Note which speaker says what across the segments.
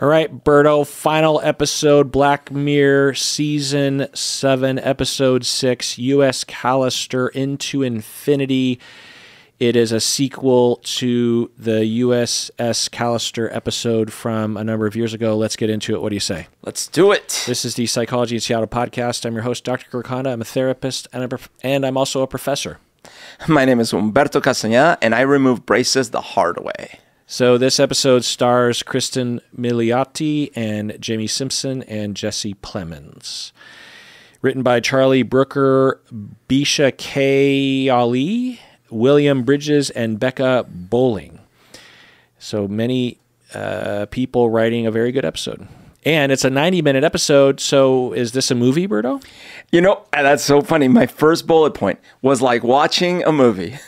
Speaker 1: All right, Berto, final episode, Black Mirror, Season 7, Episode 6, U.S. Callister Into Infinity. It is a sequel to the USS Callister episode from a number of years ago. Let's get into it. What do you say?
Speaker 2: Let's do it.
Speaker 1: This is the Psychology in Seattle podcast. I'm your host, Dr. Kirk Honda. I'm a therapist, and I'm also a professor.
Speaker 2: My name is Humberto Castañeda, and I remove braces the hard way.
Speaker 1: So this episode stars Kristen Milioti and Jamie Simpson and Jesse Plemons. Written by Charlie Brooker, Bisha K. Ali, William Bridges, and Becca Bowling. So many people writing a very good episode. And it's a 90-minute episode, so is this a movie, Berto?
Speaker 2: You know, that's so funny. My first bullet point was like watching a movie.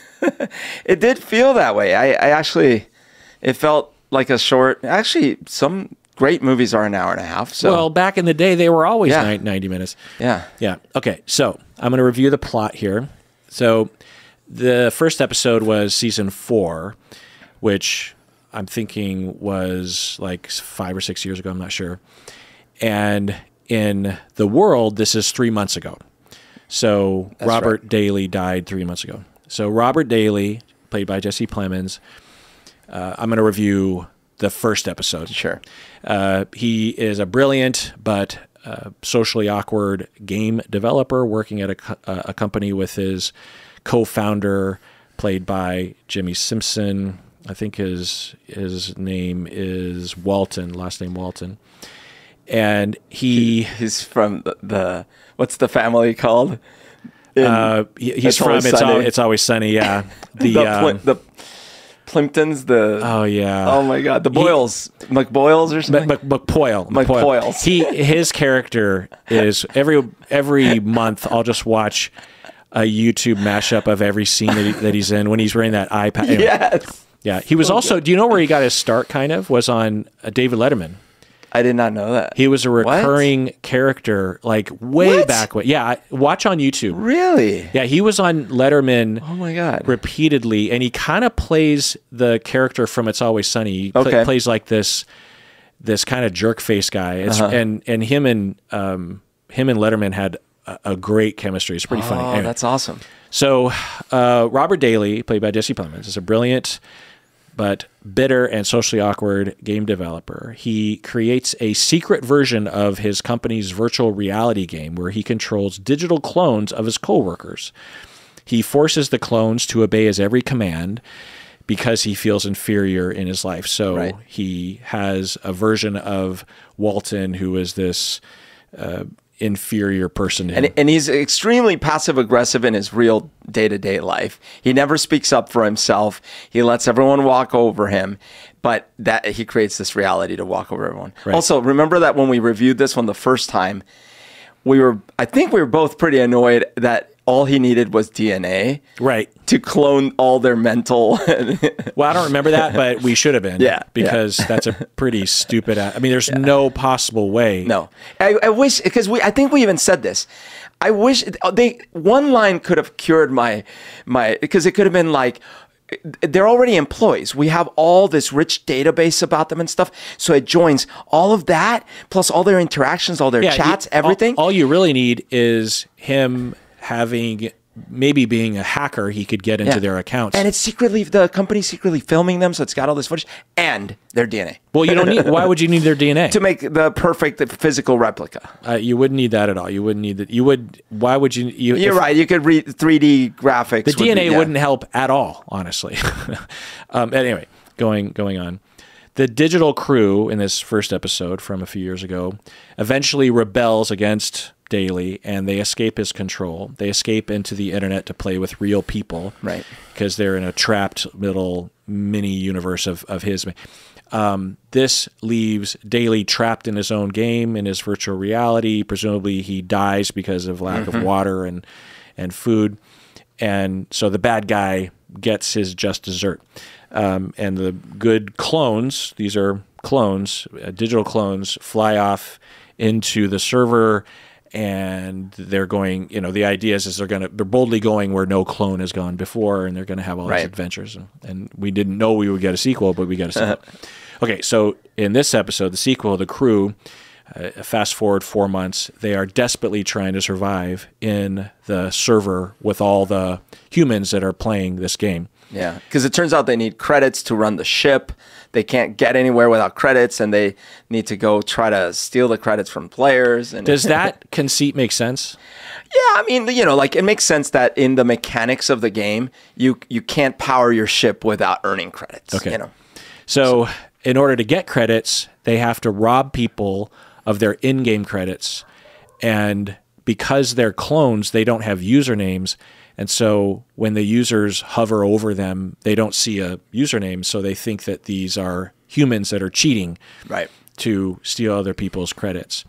Speaker 2: It did feel that way. I actually... It felt like a short... Actually, some great movies are an hour and a half. So.
Speaker 1: Well, back in the day, they were always 90 minutes.
Speaker 2: Yeah.
Speaker 1: Yeah. Okay, so I'm going to review the plot here. So the first episode was Season 4, which I'm thinking was like 5 or 6 years ago. I'm not sure. And in the world, this is 3 months ago. So
Speaker 2: That's
Speaker 1: Robert
Speaker 2: right.
Speaker 1: Daly died 3 months ago. So Robert Daly, played by Jesse Plemons, I'm going to review the first episode.
Speaker 2: Sure.
Speaker 1: He is a brilliant but socially awkward game developer working at a company with his co-founder, played by Jimmy Simpson. I think his name is Walton, last name Walton. And he's
Speaker 2: from the what's the family called?
Speaker 1: He's from It's Always Sunny, yeah.
Speaker 2: The Plimptons, oh my God, the Boyles, McBoyles or something.
Speaker 1: McPoyle. His character is every month I'll just watch a YouTube mashup of every scene that he's in when he's wearing that iPad. Anyway,
Speaker 2: Yes.
Speaker 1: Yeah, he was also. Do you know where he got his start? Kind of was on David Letterman.
Speaker 2: I did not know that.
Speaker 1: He was a recurring character, like way back when. Yeah, watch on YouTube.
Speaker 2: Really?
Speaker 1: Yeah, he was on Letterman.
Speaker 2: Oh my God.
Speaker 1: Repeatedly, and he kind of plays the character from It's Always Sunny. He plays like this kind of jerk face guy. And him and Letterman had a great chemistry. It's pretty funny. Anyway.
Speaker 2: That's awesome.
Speaker 1: So Robert Daly, played by Jesse Plemons, is a brilliant but bitter and socially awkward game developer. He creates a secret version of his company's virtual reality game where he controls digital clones of his coworkers. He forces the clones to obey his every command because he feels inferior in his life. So he has a version of Walton who is this inferior person to him.
Speaker 2: And he's extremely passive-aggressive in his real day-to-day life. He never speaks up for himself. He lets everyone walk over him, but that he creates this reality to walk over everyone. Right. Also, remember that when we reviewed this one the first time, I think we were both pretty annoyed that all he needed was DNA to clone all their mental.
Speaker 1: Well, I don't remember that, but we should have been. Because that's a pretty stupid... I mean, there's no possible way.
Speaker 2: No. I wish... Because I think we even said this. I wish... One line could have cured my... Because it could have been like... They're already employees. We have all this rich database about them and stuff. So it joins all of that, plus all their interactions, all their chats, everything.
Speaker 1: All you really need is him having, maybe being a hacker, he could get into their accounts.
Speaker 2: And it's secretly, the company's secretly filming them, so it's got all this footage and their DNA.
Speaker 1: Well, you don't need, why would you need their DNA?
Speaker 2: To make the perfect physical replica.
Speaker 1: You wouldn't need that at all. You wouldn't need that. Why would you?
Speaker 2: You're right. You could read 3D graphics.
Speaker 1: The DNA wouldn't help at all, honestly. Anyway, going on. The digital crew in this first episode from a few years ago eventually rebels against Daly, and they escape his control. They escape into the internet to play with real people,
Speaker 2: right?
Speaker 1: Because they're in a trapped little mini universe of his. This leaves Daly trapped in his own game, in his virtual reality. Presumably, he dies because of lack of water and food, and so the bad guy gets his just dessert. And the good clones, these are clones, digital clones, fly off into the server and they're going, the idea is they're boldly going where no clone has gone before, and they're going to have all these adventures. And we didn't know we would get a sequel, but we got a sequel. Okay, so in this episode, the sequel, the crew, fast forward 4 months, they are desperately trying to survive in the server with all the humans that are playing this game.
Speaker 2: Yeah, because it turns out they need credits to run the ship. They can't get anywhere without credits, and they need to go try to steal the credits from players. And
Speaker 1: does that conceit make sense?
Speaker 2: Yeah, I mean, like it makes sense that in the mechanics of the game, you can't power your ship without earning credits.
Speaker 1: Okay. So in order to get credits, they have to rob people of their in-game credits, and because they're clones, they don't have usernames. And so when the users hover over them, they don't see a username, so they think that these are humans that are cheating to steal other people's credits.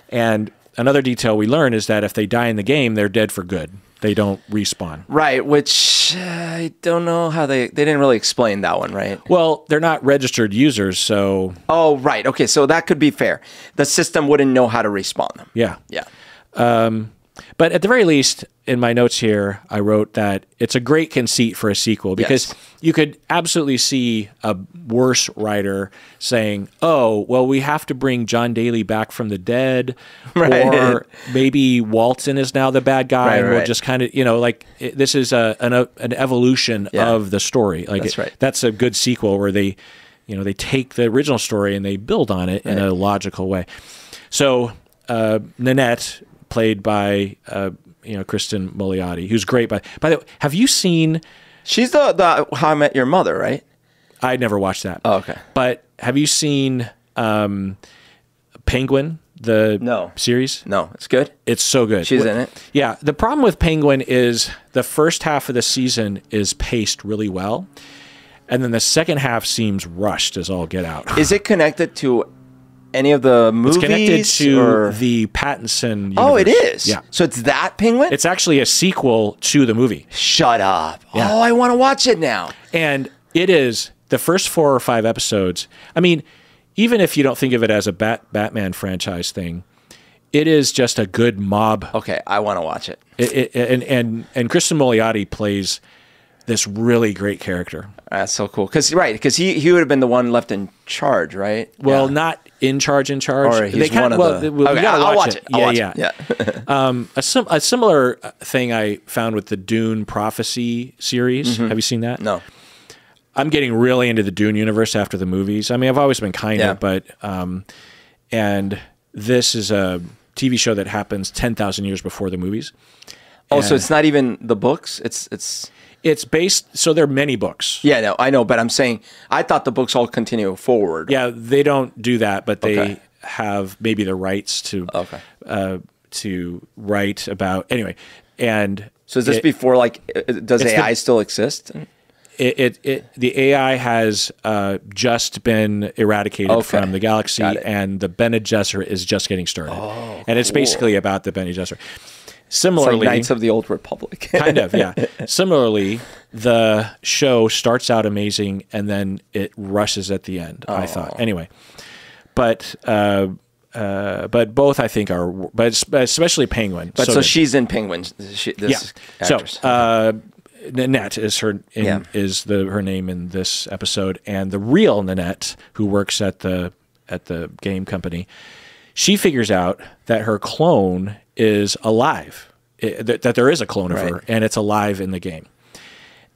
Speaker 1: And another detail we learn is that if they die in the game, they're dead for good. They don't respawn.
Speaker 2: Right, which I don't know how they didn't really explain that one, right?
Speaker 1: Well, they're not registered users, so...
Speaker 2: Oh, right. Okay, so that could be fair. The system wouldn't know how to respawn them.
Speaker 1: Yeah.
Speaker 2: Yeah.
Speaker 1: But at the very least, in my notes here, I wrote that it's a great conceit for a sequel, because you could absolutely see a worse writer saying, oh, well, we have to bring John Daly back from the dead, or maybe Walton is now the bad guy, and we'll just kind of, this is an evolution of the story. Like that's a good sequel where they take the original story and they build on it in a logical way. So Nanette, played by Kristen Milioti, who's great. By the way, have you seen?
Speaker 2: She's the How I Met Your Mother, right?
Speaker 1: I never watched that.
Speaker 2: Oh, okay.
Speaker 1: But have you seen Penguin, the series?
Speaker 2: No, it's good.
Speaker 1: It's so good.
Speaker 2: She's in it.
Speaker 1: Yeah. The problem with Penguin is the first half of the season is paced really well, and then the second half seems rushed as all get out.
Speaker 2: Is it connected to any of the movies?
Speaker 1: It's connected to the Pattinson universe.
Speaker 2: Oh, it is?
Speaker 1: Yeah.
Speaker 2: So it's that Penguin?
Speaker 1: It's actually a sequel to the movie.
Speaker 2: Shut up.
Speaker 1: Yeah.
Speaker 2: Oh, I want to watch it now.
Speaker 1: And it is the first 4 or 5 episodes. I mean, even if you don't think of it as a Batman franchise thing, it is just a good mob.
Speaker 2: Okay, I want to watch it.
Speaker 1: And Kristen Milioti plays this really great character.
Speaker 2: That's so cool. Because he would have been the one left in charge, right?
Speaker 1: Well, not in charge.
Speaker 2: Or he's one of the... Okay, I'll watch it.
Speaker 1: Yeah. A similar thing I found with the Dune Prophecy series. Have you seen that?
Speaker 2: No.
Speaker 1: I'm getting really into the Dune universe after the movies. I mean, I've always been kind of, but... and this is a TV show that happens 10,000 years before the movies.
Speaker 2: Oh, so it's not even the books?
Speaker 1: It's based, so there are many books.
Speaker 2: Yeah, no, I know, but I'm saying, I thought the books all continue forward.
Speaker 1: Yeah, they don't do that, but they have maybe the rights to write about, anyway. And
Speaker 2: so is this before, like, does AI still exist?
Speaker 1: The AI has just been eradicated from the galaxy, and the Bene Gesserit is just getting started. Oh, and it's basically about the Bene Gesserit. Similarly,
Speaker 2: it's like Knights of the Old Republic.
Speaker 1: Kind of, yeah. Similarly, the show starts out amazing and then it rushes at the end, I thought. Anyway, but both I think are, but especially Penguin.
Speaker 2: But so she's in Penguin. This actress.
Speaker 1: So Nanette is her name in this episode, and the real Nanette, who works at the game company, she figures out that her clone is alive, that there is a clone of her, and it's alive in the game.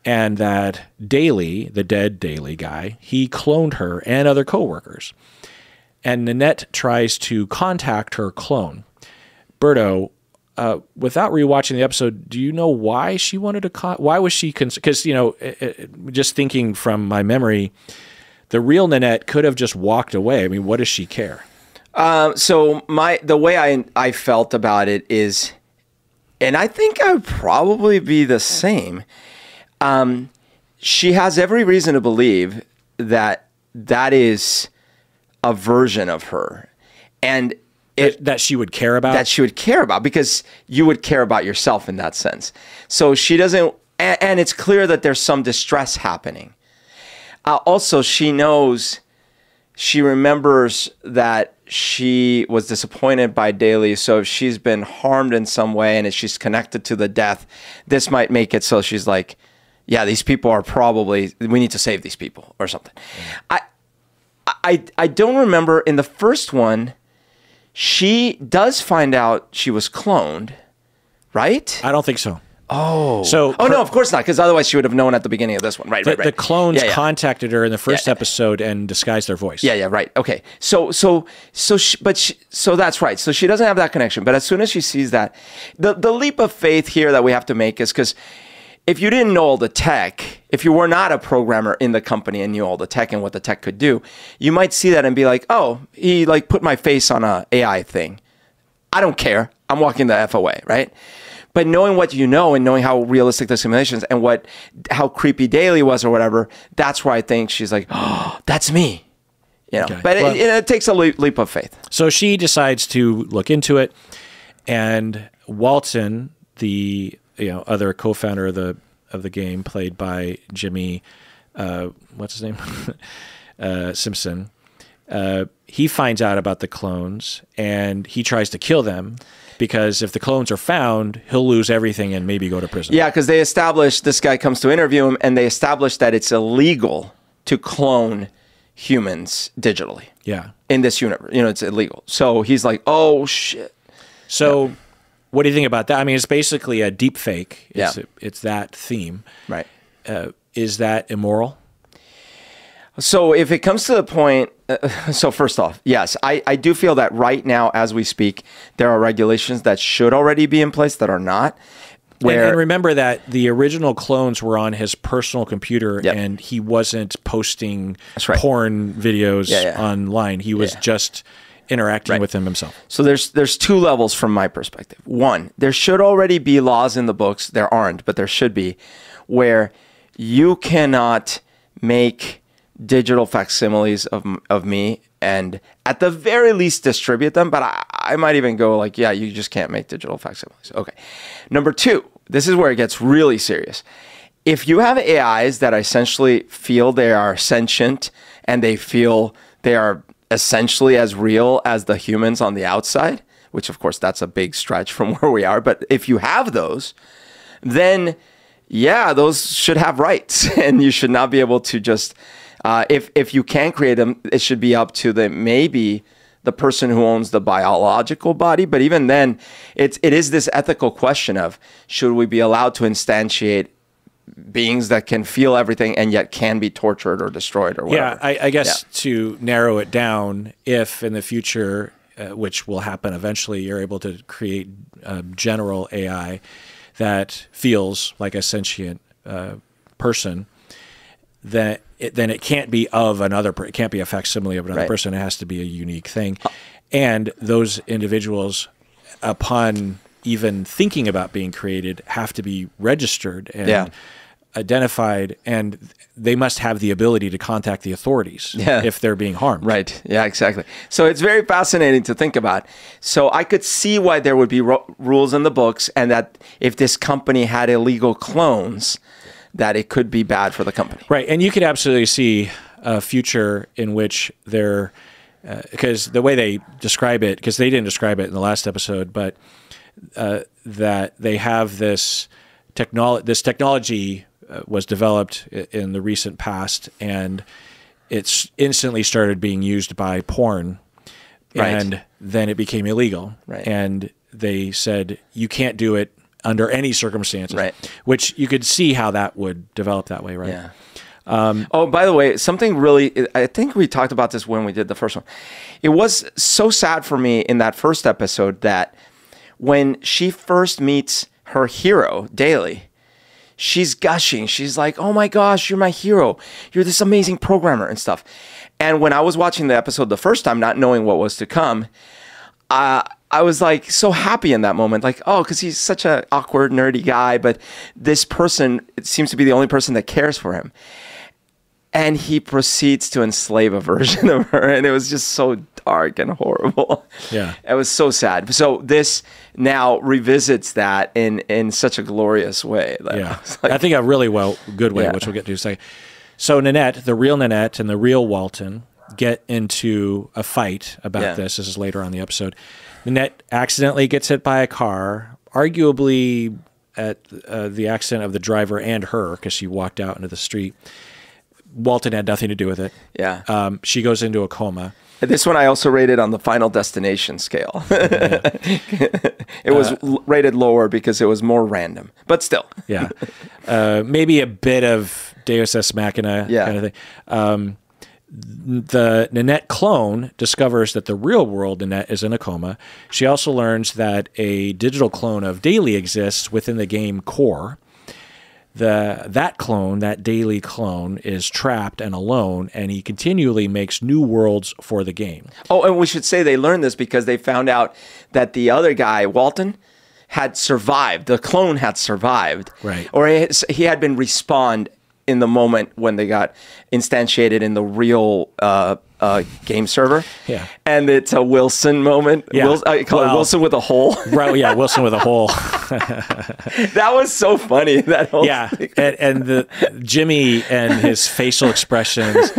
Speaker 1: And that Daly, the dead Daly guy, he cloned her and other coworkers. And Nanette tries to contact her clone. Berto, without rewatching the episode, do you know why she wanted to why was she because just thinking from my memory, the real Nanette could have just walked away. I mean, what does she care?
Speaker 2: So the way I felt about it is, and I think I would probably be the same. She has every reason to believe that is a version of her, and
Speaker 1: that she would care about.
Speaker 2: That she would care about, because you would care about yourself in that sense. So she doesn't, and it's clear that there's some distress happening. Also, she knows she remembers that she was disappointed by Daly. So if she's been harmed in some way and if she's connected to the death, this might make it so she's like, yeah, these people are probably, we need to save these people or something. I don't remember in the first one, she does find out she was cloned, right?
Speaker 1: I don't think so.
Speaker 2: Oh.
Speaker 1: So
Speaker 2: no, of course not, because otherwise she would have known at the beginning of this one. Right.
Speaker 1: The clones contacted her in the first episode and disguised their voice.
Speaker 2: Yeah, right. Okay. So that's right. So she doesn't have that connection. But as soon as she sees that, the leap of faith here that we have to make is because if you didn't know all the tech, if you were not a programmer in the company and knew all the tech and what the tech could do, you might see that and be like, oh, he like put my face on a AI thing. I don't care. I'm walking the F away, right? But knowing what you know and knowing how realistic the simulations and how creepy Daly was or whatever, that's where I think she's like, oh, that's me. You know, okay. But it takes a leap of faith.
Speaker 1: So she decides to look into it, and Walton, the other co-founder of the game, played by Jimmy, what's his name, Simpson. He finds out about the clones and he tries to kill them because if the clones are found, he'll lose everything and maybe go to prison. Yeah,
Speaker 2: because they established, this guy comes to interview him and they established that it's illegal to clone humans digitally.
Speaker 1: Yeah.
Speaker 2: In this universe, it's illegal. So he's like, oh shit.
Speaker 1: So what do you think about that? I mean, it's basically a deep fake. It's that theme.
Speaker 2: Right.
Speaker 1: Is that immoral?
Speaker 2: So if it comes to the point, so first off, yes, I do feel that right now as we speak, there are regulations that should already be in place that are not.
Speaker 1: And remember that the original clones were on his personal computer and he wasn't posting porn videos online. He was just interacting with them himself.
Speaker 2: So there's two levels from my perspective. One, there should already be laws in the books. There aren't, but there should be, where you cannot make digital facsimiles of me and at the very least distribute them, but I might even go like, yeah, you just can't make digital facsimiles. Okay. Number two, this is where it gets really serious. If you have AIs that essentially feel they are sentient and they feel they are essentially as real as the humans on the outside, which of course that's a big stretch from where we are, but if you have those, then yeah, those should have rights and you should not be able to just if you can create them, it should be up to maybe the person who owns the biological body. But even then, it is this ethical question of, should we be allowed to instantiate beings that can feel everything and yet can be tortured or destroyed or whatever?
Speaker 1: Yeah, I guess to narrow it down, if in the future, which will happen eventually, you're able to create general AI that feels like a sentient person, then it can't be of another. It can't be a facsimile of another person. It has to be a unique thing. And those individuals, upon even thinking about being created, have to be registered and identified, and they must have the ability to contact the authorities if they're being harmed.
Speaker 2: Right. Yeah, exactly. So it's very fascinating to think about. So I could see why there would be rules in the books, and that if this company had illegal clones, that it could be bad for the company.
Speaker 1: Right. And you could absolutely see a future in which they're, because the way they describe it, because they didn't describe it in the last episode, but that they have this technology was developed in the recent past, and it's instantly started being used by porn, and then it became illegal.
Speaker 2: Right.
Speaker 1: And they said, you can't do it under any circumstances, which you could see how that would develop that way, right?
Speaker 2: Yeah. Oh, by the way, something really, I think we talked about this when we did the first one. It was so sad for me in that first episode that when she first meets her hero, Daly, she's gushing. She's like, oh my gosh, you're my hero. You're this amazing programmer and stuff. And when I was watching the episode the first time, not knowing what was to come, I was like so happy in that moment, like, oh, because he's such an awkward, nerdy guy, but this person, it seems to be the only person that cares for him. And he proceeds to enslave a version of her, and it was just so dark and horrible.
Speaker 1: Yeah.
Speaker 2: It was so sad. So this now revisits that in such a glorious way.
Speaker 1: Yeah. I think a really good way, which we'll get to in a second. So Nanette, the real Nanette and the real Walton, get into a fight about this. This is later on in the episode. Nanette accidentally gets hit by a car, arguably at the accident of the driver and her, because she walked out into the street. Walton had nothing to do with it.
Speaker 2: Yeah.
Speaker 1: She goes into a coma.
Speaker 2: This one I also rated on the Final Destination scale. It was rated lower because it was more random, but still.
Speaker 1: Yeah. Maybe a bit of Deus Ex Machina kind of thing. The Nanette clone discovers that the real world Nanette is in a coma. She also learns that a digital clone of Daly exists within the game core. That clone, that Daly clone, is trapped and alone, and he continually makes new worlds for the game.
Speaker 2: Oh, and we should say they learned this because they found out that the other guy, Walton, had survived. The clone had survived.
Speaker 1: Right.
Speaker 2: Or he had been respawned in the moment when they got instantiated in the real game server.
Speaker 1: Yeah.
Speaker 2: And it's a Wilson moment.
Speaker 1: Yeah.
Speaker 2: I call it Wilson with a hole.
Speaker 1: Right, yeah, Wilson with a hole.
Speaker 2: That was so funny, that whole thing.
Speaker 1: and the Jimmy and his facial expressions,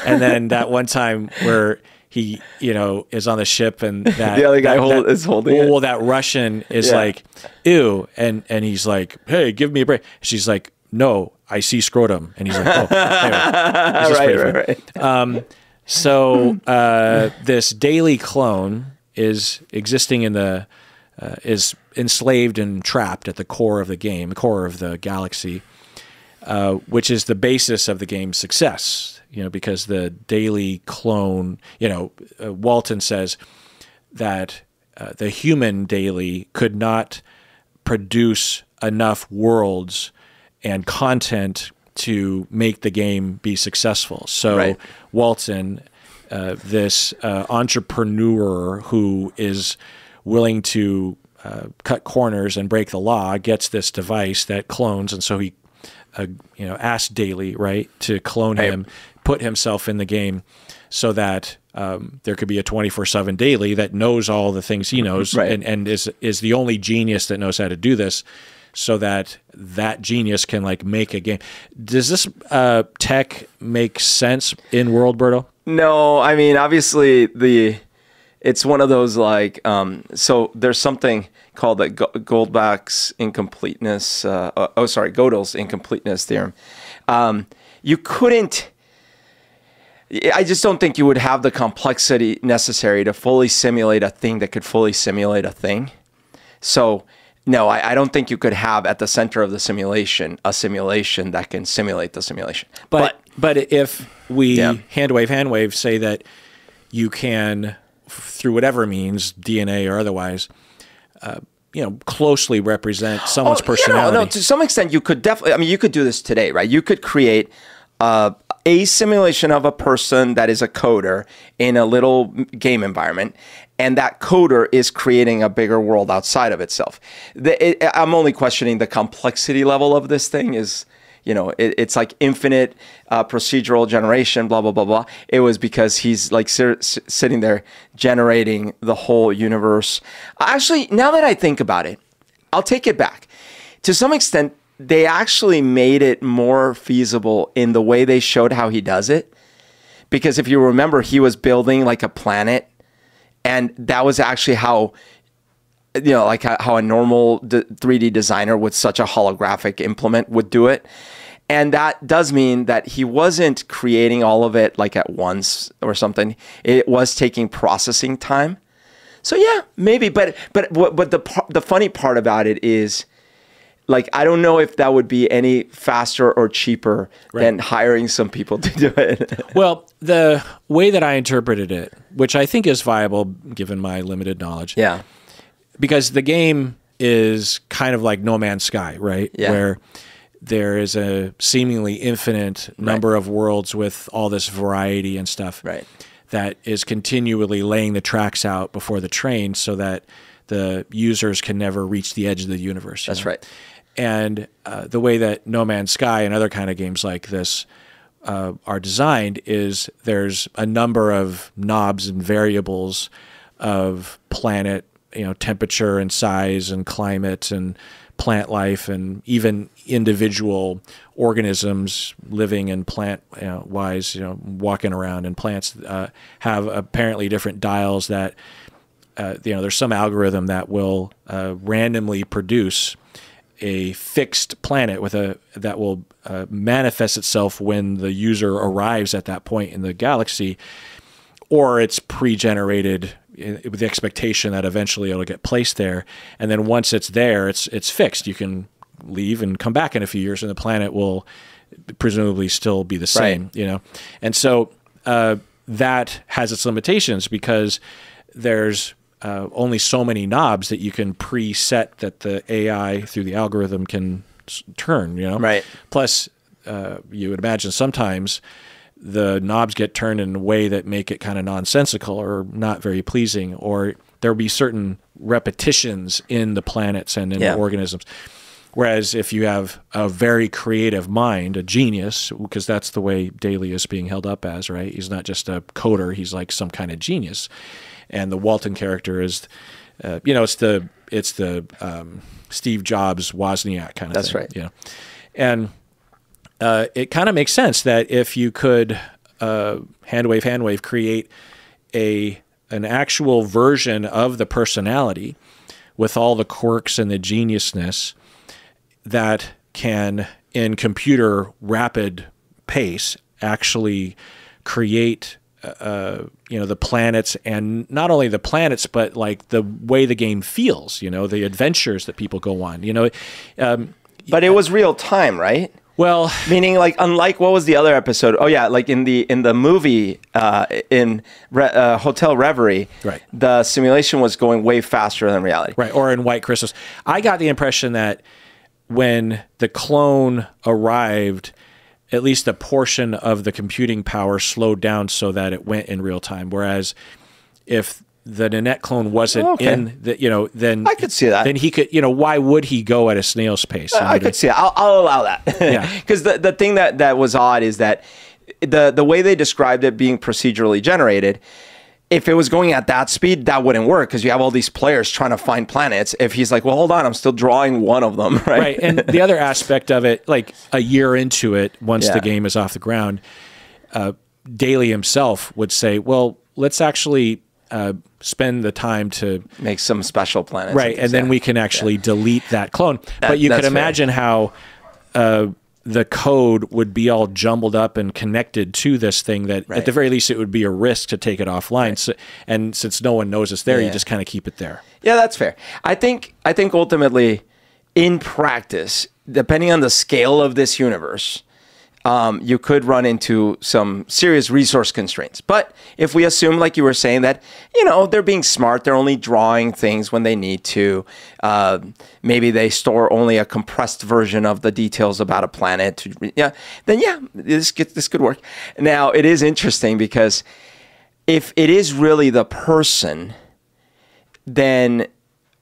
Speaker 1: and then that one time where he, is on the ship and that
Speaker 2: the other guy is holding it.
Speaker 1: Well, that Russian is like, ew, and he's like, hey, give me a break. She's like, no, I see scrotum, and he's like, oh, anyway,
Speaker 2: right.
Speaker 1: So this Daly clone is existing in is enslaved and trapped at the core of the game, the core of the galaxy, which is the basis of the game's success. Because the Daly clone, Walton says that the human Daly could not produce enough worlds and content to make the game be successful. So Walton, this entrepreneur who is willing to cut corners and break the law, gets this device that clones, and so he asked Daly, to clone him, put himself in the game so that there could be a 24/7 Daly that knows all the things he knows and is the only genius that knows how to do this, so that genius can make a game. Does this tech make sense in world, Berto?
Speaker 2: No, I mean, obviously it's one of those so there's something called the Goldbach's incompleteness. Gödel's incompleteness theorem. You couldn't. I just don't think you would have the complexity necessary to fully simulate a thing that could fully simulate a thing. So. No, I don't think you could have at the center of the simulation a simulation that can simulate the simulation.
Speaker 1: But if we hand wave say that you can, through whatever means, DNA or otherwise, closely represent someone's personality.
Speaker 2: No, to some extent you could definitely. I mean, you could do this today, right? You could create a simulation of a person that is a coder in a little game environment, and that coder is creating a bigger world outside of itself. I'm only questioning the complexity level of this thing. It's like infinite procedural generation, blah, blah, blah, blah. It was because he's sitting there generating the whole universe. Actually, now that I think about it, I'll take it back. To some extent, they actually made it more feasible in the way they showed how he does it. Because if you remember, he was building a planet, and that was actually how, how a normal 3D designer with such a holographic implement would do it. And that does mean that he wasn't creating all of it at once or something. It was taking processing time. So yeah, maybe. But the funny part about it is, I don't know if that would be any faster or cheaper than hiring some people to do it.
Speaker 1: Well, the way that I interpreted it, which I think is viable given my limited knowledge, because the game is kind of like No Man's Sky, right?
Speaker 2: Yeah.
Speaker 1: Where there is a seemingly infinite number of worlds with all this variety and stuff that is continually laying the tracks out before the train so that the users can never reach the edge of the universe.
Speaker 2: That's right.
Speaker 1: And the way that No Man's Sky and other kind of games like this are designed is there's a number of knobs and variables of planet, temperature and size and climate and plant life and even individual organisms living in plant wise, walking around, and plants have apparently different dials that, there's some algorithm that will randomly produce a fixed planet that will manifest itself when the user arrives at that point in the galaxy, or it's pre-generated with the expectation that eventually it'll get placed there. And then once it's there, it's fixed. You can leave and come back in a few years, and the planet will presumably still be the same.
Speaker 2: Right.
Speaker 1: And so that has its limitations because there's only so many knobs that you can preset that the AI through the algorithm can turn,
Speaker 2: Right.
Speaker 1: Plus, you would imagine sometimes the knobs get turned in a way that make it kind of nonsensical or not very pleasing, or there'll be certain repetitions in the planets and in the organisms. Whereas if you have a very creative mind, a genius, because that's the way Daly is being held up as, right? He's not just a coder; he's like some kind of genius. And the Walton character is, it's the Steve Jobs Wozniak kind of
Speaker 2: That's
Speaker 1: thing.
Speaker 2: That's right.
Speaker 1: And it kind of makes sense that if you could hand wave create an actual version of the personality with all the quirks and the geniusness that can, in computer rapid pace, actually create the planets, and not only the planets, but like the way the game feels, the adventures that people go on,
Speaker 2: But it was real time, right?
Speaker 1: Well,
Speaker 2: meaning like, unlike what was the other episode? Oh yeah, like in the movie Hotel Reverie,
Speaker 1: right.
Speaker 2: The simulation was going way faster than reality.
Speaker 1: Right, or in White Christmas. I got the impression that when the clone arrived, at least a portion of the computing power slowed down so that it went in real time. Whereas if the Nanette clone wasn't in the, then
Speaker 2: I could see that.
Speaker 1: Then he could, why would he go at a snail's pace?
Speaker 2: I could see it. I'll allow that.
Speaker 1: Yeah.
Speaker 2: Because the thing that was odd is that the way they described it being procedurally generated, if it was going at that speed, that wouldn't work because you have all these players trying to find planets. If he's like, well, hold on, I'm still drawing one of them, right?
Speaker 1: Right. And the other aspect of it, like a year into it, once the game is off the ground, Daly himself would say, well, let's actually spend the time to
Speaker 2: make some special planets.
Speaker 1: Right. And then we can actually delete that clone. But you could imagine how the code would be all jumbled up and connected to this thing that at the very least it would be a risk to take it offline. Right. So, and since no one knows it's there, you just kind of keep it there.
Speaker 2: Yeah, that's fair. I think ultimately in practice, depending on the scale of this universe, you could run into some serious resource constraints. But if we assume, like you were saying, that, they're being smart, they're only drawing things when they need to, maybe they store only a compressed version of the details about a planet, this could work. Now, it is interesting because if it is really the person, then,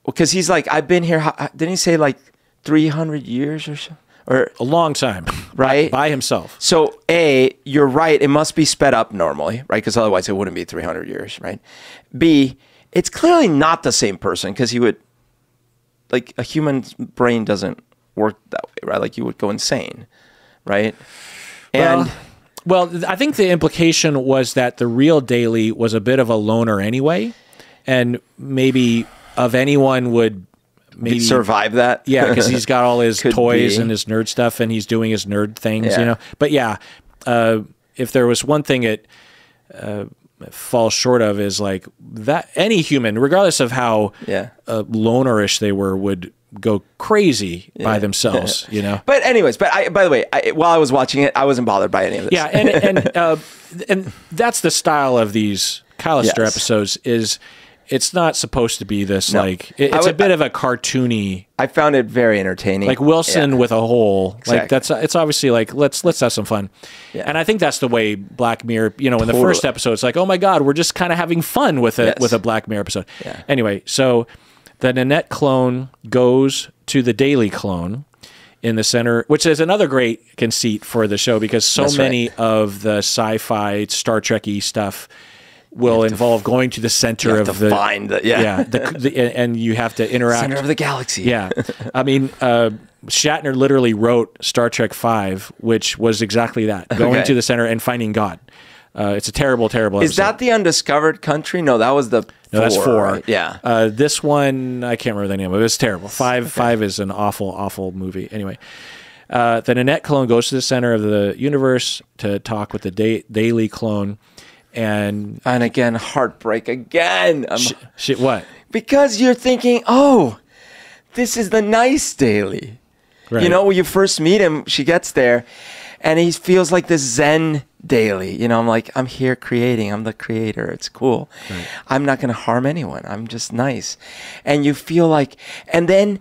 Speaker 2: because he's like, I've been here, didn't he say like 300 years or so? Or
Speaker 1: a long time,
Speaker 2: right?
Speaker 1: By himself.
Speaker 2: So A, you're right. It must be sped up normally, right? Because otherwise it wouldn't be 300 years, right? B, it's clearly not the same person because he would, like, a human brain doesn't work that way, right? Like, you would go insane, right? And
Speaker 1: well, I think the implication was that the real Daly was a bit of a loner anyway, and maybe of anyone would maybe
Speaker 2: survive that.
Speaker 1: Yeah, because he's got all his toys and his nerd stuff, and he's doing his nerd things, But if there was one thing it falls short of is like that any human, regardless of how lonerish they were, would go crazy by themselves,
Speaker 2: But anyways, by the way, while I was watching it, I wasn't bothered by any of this.
Speaker 1: Yeah, and that's the style of these Callister episodes is. It's not supposed to be this it's a bit of a cartoony.
Speaker 2: I found it very entertaining,
Speaker 1: like Wilson with a hole.
Speaker 2: Exactly.
Speaker 1: Like it's obviously like let's have some fun. Yeah. And I think that's the way Black Mirror. In the first episode, it's like, oh my god, we're just kind of having fun with a Black Mirror episode. Yeah. Anyway, so the Nanette clone goes to the Daly clone in the center, which is another great conceit for the show because so many of the sci-fi Star Trek-y stuff will involve going to the center of the
Speaker 2: find the
Speaker 1: and you have to interact
Speaker 2: center of the galaxy.
Speaker 1: Yeah, I mean, Shatner literally wrote Star Trek V, which was exactly that: going to the center and finding God. It's a terrible episode.
Speaker 2: Is that the Undiscovered Country? No, that was the
Speaker 1: no, that's 4.
Speaker 2: Right? Yeah.
Speaker 1: This one, I can't remember the name of it. It's terrible. Five is an awful movie. Anyway, then Nanette clone goes to the center of the universe to talk with the Daily clone. And
Speaker 2: again, heartbreak again.
Speaker 1: What?
Speaker 2: Because you're thinking, oh, this is the nice Daily.
Speaker 1: Right.
Speaker 2: You know, when you first meet him, she gets there, and he feels like this Zen Daily. You know, I'm like, I'm here creating. I'm the creator. It's cool. Right. I'm not going to harm anyone. I'm just nice. And you feel like, and then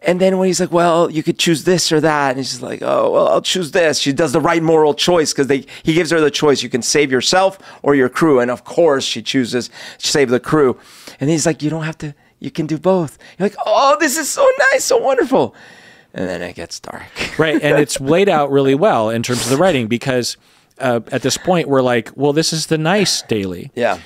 Speaker 2: when he's like, well, you could choose this or that. And he's just like, oh, well, I'll choose this. She does the right moral choice because he gives her the choice. You can save yourself or your crew. And of course, she chooses to save the crew. And he's like, you don't have to, you can do both. You're like, oh, this is so nice, so wonderful. And then it gets dark.
Speaker 1: Right. And it's laid out really well in terms of the writing because at this point, we're like, well, this is the nice Daily.
Speaker 2: Yeah.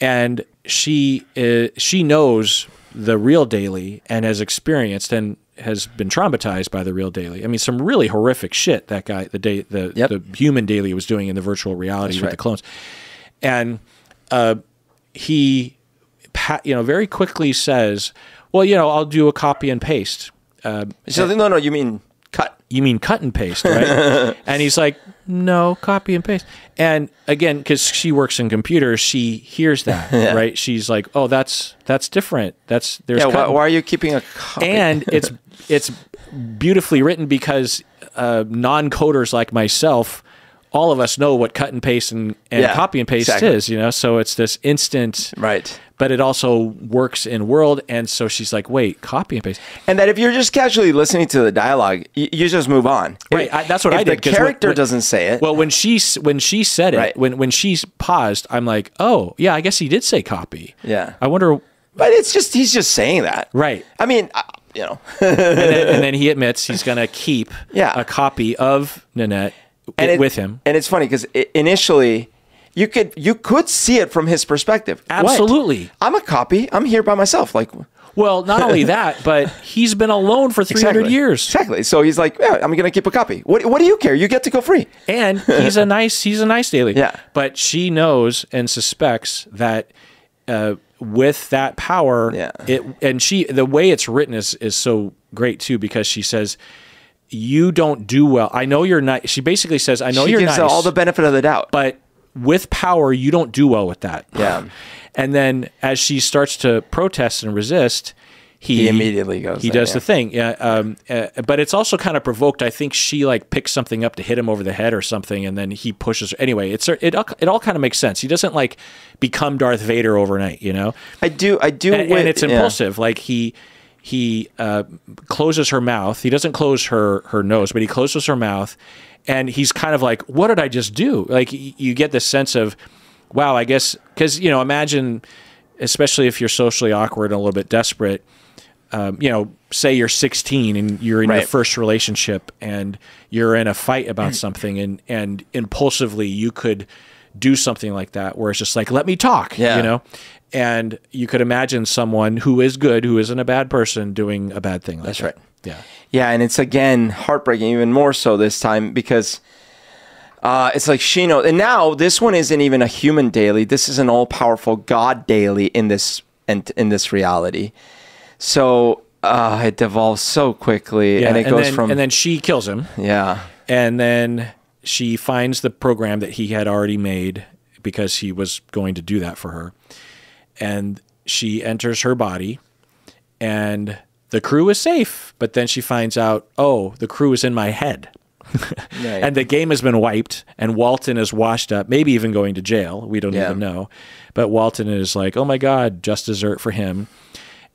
Speaker 1: And she knows the real Daily and has experienced and has been traumatized by the real Daily. I mean, some really horrific shit that guy, the human Daily was doing in the virtual reality with the clones. And he, very quickly says, well, I'll do a copy and paste.
Speaker 2: No, you mean cut.
Speaker 1: You mean cut and paste, right? And he's like, no, copy and paste. And again, because she works in computers, she hears that, right? She's like, oh, that's different. There's
Speaker 2: why are you keeping a copy?
Speaker 1: And it's beautifully written because non-coders like myself, all of us know what cut and paste and copy and paste is, So it's this instant,
Speaker 2: right?
Speaker 1: But it also works in world, and so she's like, "Wait, copy and paste."
Speaker 2: And that if you're just casually listening to the dialogue, you just move on.
Speaker 1: Right, that's what I did.
Speaker 2: The character doesn't say it.
Speaker 1: Well, when she said it, when she paused, I'm like, "Oh, yeah, I guess he did say copy."
Speaker 2: Yeah,
Speaker 1: I wonder.
Speaker 2: But he's just saying that,
Speaker 1: right?
Speaker 2: I mean,
Speaker 1: and then he admits he's going to keep a copy of Nanette with him.
Speaker 2: And it's funny because initially, you could see it from his perspective.
Speaker 1: Absolutely.
Speaker 2: What? I'm a copy. I'm here by myself. Like,
Speaker 1: well, not only that, but he's been alone for 300 years.
Speaker 2: Exactly. So he's like, yeah, I'm going to keep a copy. What do you care? You get to go free.
Speaker 1: And he's a nice Daily.
Speaker 2: Yeah.
Speaker 1: But she knows and suspects that with that power, the way it's written is so great too, because she says, you don't do well. I know you're nice. She basically says, I know you're nice.
Speaker 2: She gives all the benefit of the doubt.
Speaker 1: But with power, you don't do well with that.
Speaker 2: Yeah.
Speaker 1: And then as she starts to protest and resist, he
Speaker 2: immediately goes.
Speaker 1: He does the thing. Yeah. But it's also kind of provoked. I think she picks something up to hit him over the head or something, and then he pushes her. Anyway, it all kind of makes sense. He doesn't become Darth Vader overnight,
Speaker 2: I do.
Speaker 1: And it's impulsive. Like he closes her mouth. He doesn't close her nose, but he closes her mouth. And he's kind of like, what did I just do? Like, you get this sense of, wow, I guess, because, imagine, especially if you're socially awkward and a little bit desperate, say you're 16 and you're in your first relationship and you're in a fight about something and impulsively you could do something like that where it's just like, let me talk, And you could imagine someone who is good, who isn't a bad person, doing a bad thing like that.
Speaker 2: That's right.
Speaker 1: Yeah.
Speaker 2: Yeah, and it's, again, heartbreaking, even more so this time, because it's like she knows. And now this one isn't even a human Daily. This is an all-powerful God Daily in this reality. So it devolves so quickly, and it goes from...
Speaker 1: And then she kills him.
Speaker 2: Yeah.
Speaker 1: And then she finds the program that he had already made because he was going to do that for her. And she enters her body, and... the crew is safe, but then she finds out, oh, the crew is in my head. And the game has been wiped, and Walton is washed up, maybe even going to jail. We don't even know. But Walton is like, oh my God, just dessert for him.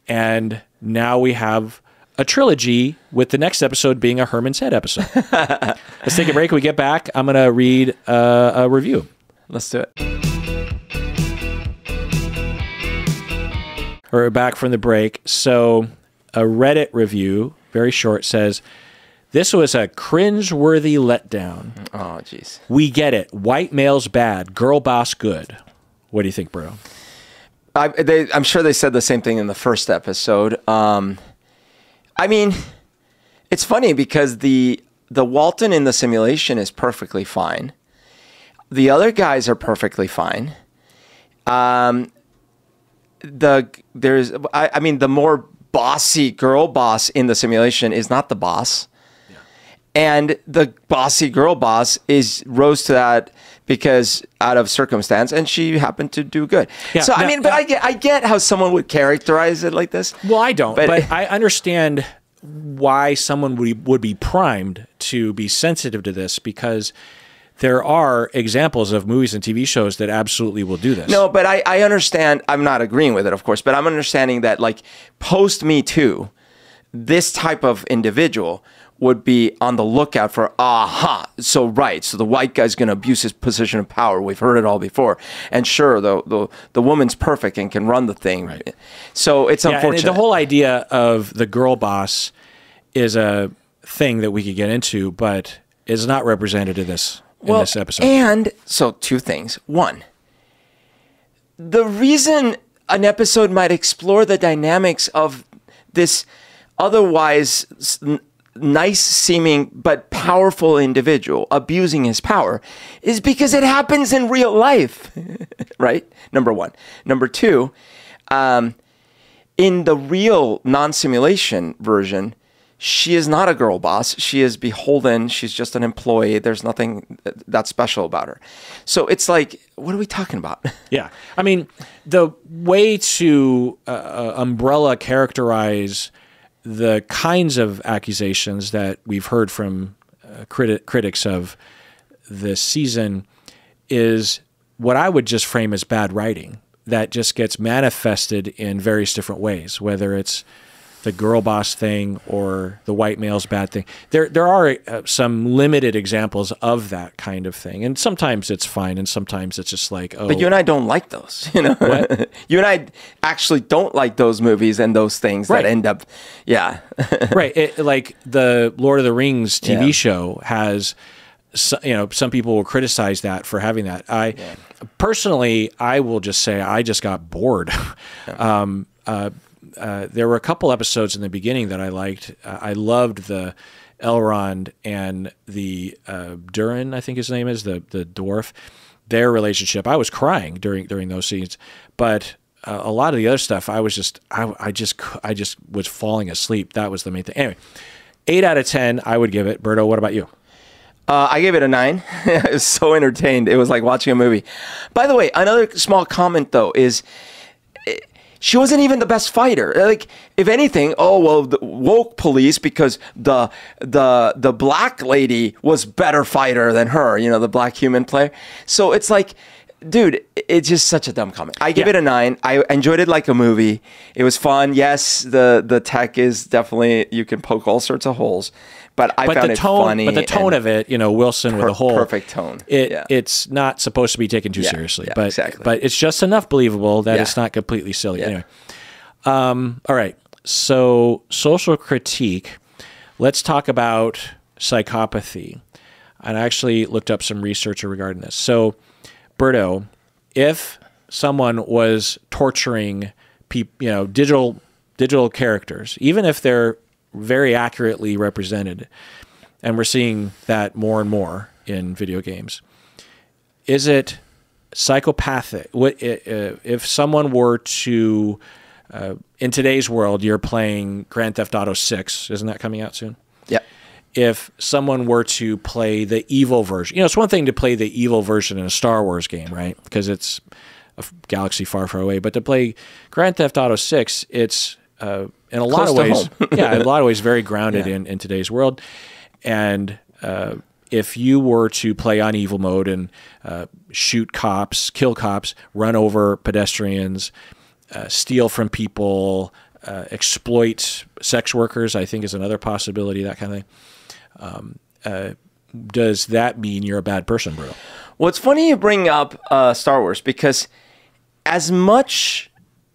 Speaker 1: And now we have a trilogy with the next episode being a Herman's Head episode. Let's take a break. When we get back, I'm going to read a review.
Speaker 2: Let's do it.
Speaker 1: We're back from the break. So... a Reddit review, very short, says, this was a cringe-worthy letdown.
Speaker 2: Oh, jeez.
Speaker 1: We get it. White male's bad. Girl boss good. What do you think, Bruno?
Speaker 2: I'm sure they said the same thing in the first episode. I mean, it's funny because the Walton in the simulation is perfectly fine. The other guys are perfectly fine. I mean, the more bossy girl boss in the simulation is not the boss. Yeah. And the bossy girl boss rose to that because out of circumstance, and she happened to do good. Yeah, so, I mean, but I get how someone would characterize it like this.
Speaker 1: Well, I don't, but I understand why someone would be primed to be sensitive to this, because there are examples of movies and TV shows that absolutely will do this.
Speaker 2: No, but I understand. I'm not agreeing with it, of course, but I'm understanding that, like, post Me Too, this type of individual would be on the lookout for, so the white guy's going to abuse his position of power. We've heard it all before. And sure, the woman's perfect and can run the thing. Right. So it's unfortunate.
Speaker 1: And the whole idea of the girl boss is a thing that we could get into, but is not represented in this episode.
Speaker 2: And so 2 things. 1, the reason an episode might explore the dynamics of this otherwise nice seeming but powerful individual abusing his power is because it happens in real life, right? Number 1. Number 2, in the real non-simulation version, she is not a girl boss. She is beholden. She's just an employee. There's nothing that special about her. So it's like, what are we talking about?
Speaker 1: Yeah. I mean, the way to umbrella characterize the kinds of accusations that we've heard from critics of this season is what I would just frame as bad writing that just gets manifested in various different ways, whether it's the girl boss thing or the white male's bad thing. There are some limited examples of that kind of thing, and sometimes it's fine, and sometimes it's just like, oh.
Speaker 2: But you and I don't like those, you know. What? You and I actually don't like those movies and those things that end up,
Speaker 1: right. Like the Lord of the Rings TV show has, some people will criticize that for having that. Personally, I will just say I just got bored. There were a couple episodes in the beginning that I liked. I loved the Elrond and the Durin, I think his name is, the dwarf. Their relationship, I was crying during those scenes. But a lot of the other stuff, I just was falling asleep. That was the main thing. Anyway, 8 out of 10, I would give it. Berto, what about you?
Speaker 2: I gave it a 9. I was so entertained. It was like watching a movie. By the way, another small comment though is, she wasn't even the best fighter. Like, if anything, the woke police because the black lady was better fighter than her, the black human player. So it's like, dude, it's just such a dumb comment. I give it a 9. I enjoyed it like a movie. It was fun. Yes, the tech is definitely, you can poke all sorts of holes. But I found it funny.
Speaker 1: But the tone of it, Wilson with a whole
Speaker 2: perfect tone.
Speaker 1: It's not supposed to be taken too seriously.
Speaker 2: Yeah,
Speaker 1: but
Speaker 2: exactly.
Speaker 1: But it's just enough believable that it's not completely silly. Anyway, all right. So social critique. Let's talk about psychopathy. And I actually looked up some research regarding this. So, Berto, if someone was torturing digital characters, even if they're very accurately represented, and we're seeing that more and more in video games, is it psychopathic? If someone were to, in today's world, you're playing Grand Theft Auto 6, isn't that coming out soon?
Speaker 2: Yeah.
Speaker 1: If someone were to play the evil version, it's one thing to play the evil version in a Star Wars game, right? Because it's a galaxy far, far away. But to play Grand Theft Auto 6, it's in a lot of ways, a lot of ways, very grounded in today's world. And if you were to play on evil mode and shoot cops, kill cops, run over pedestrians, steal from people, exploit sex workers, I think is another possibility, that kind of thing. Does that mean you're a bad person, bro?
Speaker 2: Well, it's funny you bring up Star Wars, because as much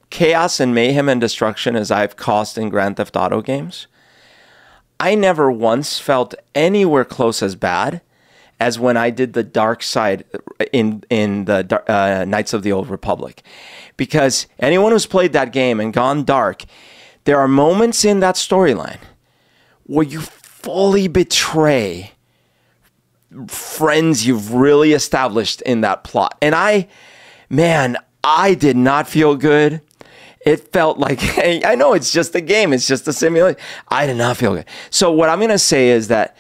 Speaker 2: chaos and mayhem and destruction as I've caused in Grand Theft Auto games, I never once felt anywhere close as bad as when I did the dark side in the Knights of the Old Republic. Because anyone who's played that game and gone dark, there are moments in that storyline where you fully betray friends you've really established in that plot. And I did not feel good. It felt like, hey, I know it's just a game. It's just a simulation. I did not feel good. So what I'm going to say is that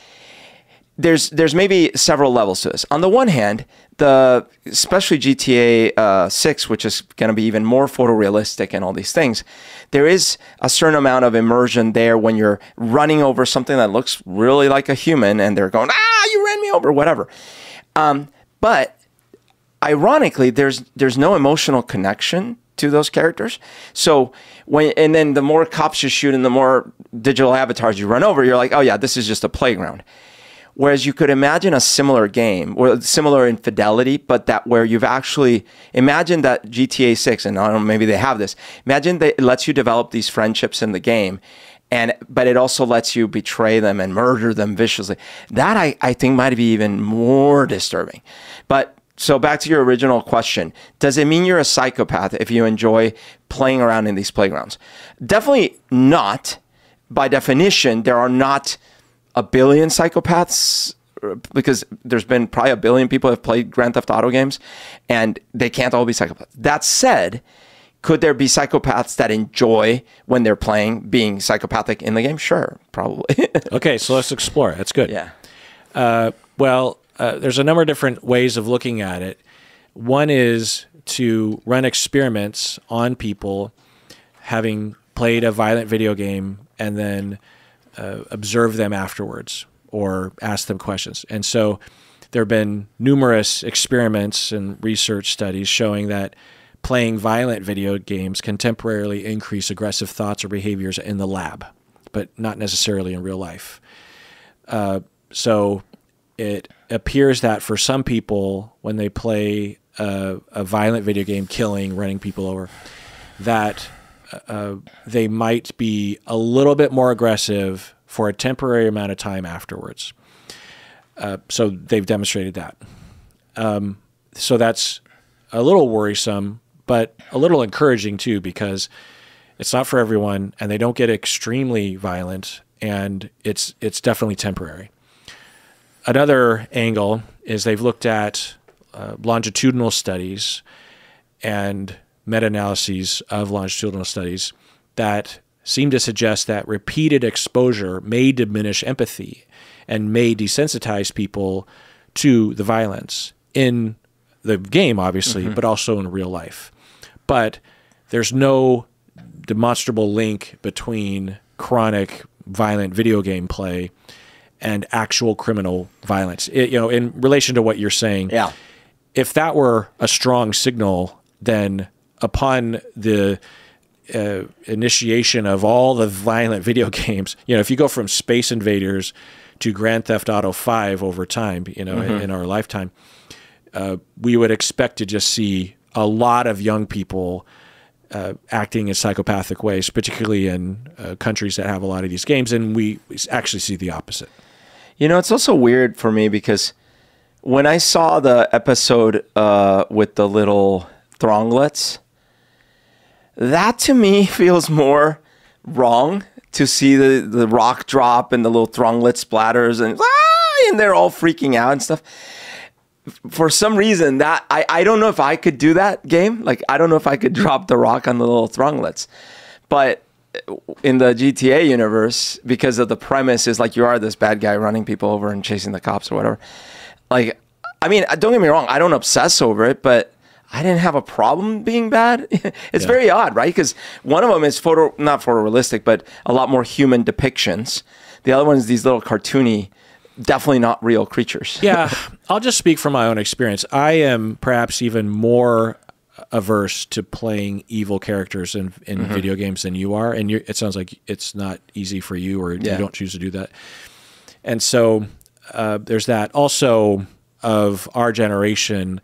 Speaker 2: there's maybe several levels to this. On the one hand, especially GTA 6, which is going to be even more photorealistic and all these things, there is a certain amount of immersion there when you're running over something that looks really like a human and they're going, you ran me over, whatever. But ironically, there's no emotional connection to those characters. So and then the more cops you shoot and the more digital avatars you run over, you're like, oh yeah, this is just a playground. Whereas you could imagine a similar game, or similar in fidelity, but that where you've actually imagined that GTA 6, and I don't know, maybe they have this. Imagine that it lets you develop these friendships in the game, but it also lets you betray them and murder them viciously. That I think might be even more disturbing. But so back to your original question, does it mean you're a psychopath if you enjoy playing around in these playgrounds? Definitely not. By definition, there are not a billion psychopaths, because there's been probably a billion people who have played Grand Theft Auto games, and they can't all be psychopaths. That said, could there be psychopaths that enjoy when they're playing being psychopathic in the game? Sure, probably.
Speaker 1: Okay, so let's explore it. That's good.
Speaker 2: Yeah.
Speaker 1: There's a number of different ways of looking at it. One is to run experiments on people having played a violent video game and then observe them afterwards or ask them questions. And so there have been numerous experiments and research studies showing that playing violent video games can temporarily increase aggressive thoughts or behaviors in the lab, but not necessarily in real life. So it appears that for some people, when they play a violent video game, killing, running people over, that they might be a little bit more aggressive for a temporary amount of time afterwards. So they've demonstrated that. So that's a little worrisome, but a little encouraging too, because it's not for everyone and they don't get extremely violent, and it's definitely temporary. Another angle is they've looked at longitudinal studies and meta-analyses of longitudinal studies that seem to suggest that repeated exposure may diminish empathy and may desensitize people to the violence in the game, obviously, but also in real life. But there's no demonstrable link between chronic violent video game play and actual criminal violence. In relation to what you're saying, if that were a strong signal, then upon the initiation of all the violent video games, if you go from Space Invaders to Grand Theft Auto 5 over time, in our lifetime, we would expect to just see a lot of young people acting in psychopathic ways, particularly in countries that have a lot of these games, and we actually see the opposite.
Speaker 2: It's also weird for me because when I saw the episode with the little thronglets, that to me feels more wrong, to see the rock drop and the little thronglet splatters and they're all freaking out and stuff. For some reason, that I don't know if I could do that game. Like, I don't know if I could drop the rock on the little thronglets. But in the GTA universe, because of the premise is like you are this bad guy running people over and chasing the cops or whatever. Like, I mean, don't get me wrong, I don't obsess over it, but I didn't have a problem being bad. It's very odd, right? Because one of them is not photorealistic, but a lot more human depictions. The other one is these little cartoony, definitely not real creatures.
Speaker 1: Yeah, I'll just speak from my own experience. I am perhaps even more averse to playing evil characters in video games than you are. And it sounds like it's not easy for you, or you don't choose to do that. And so there's that. Also, of our generation,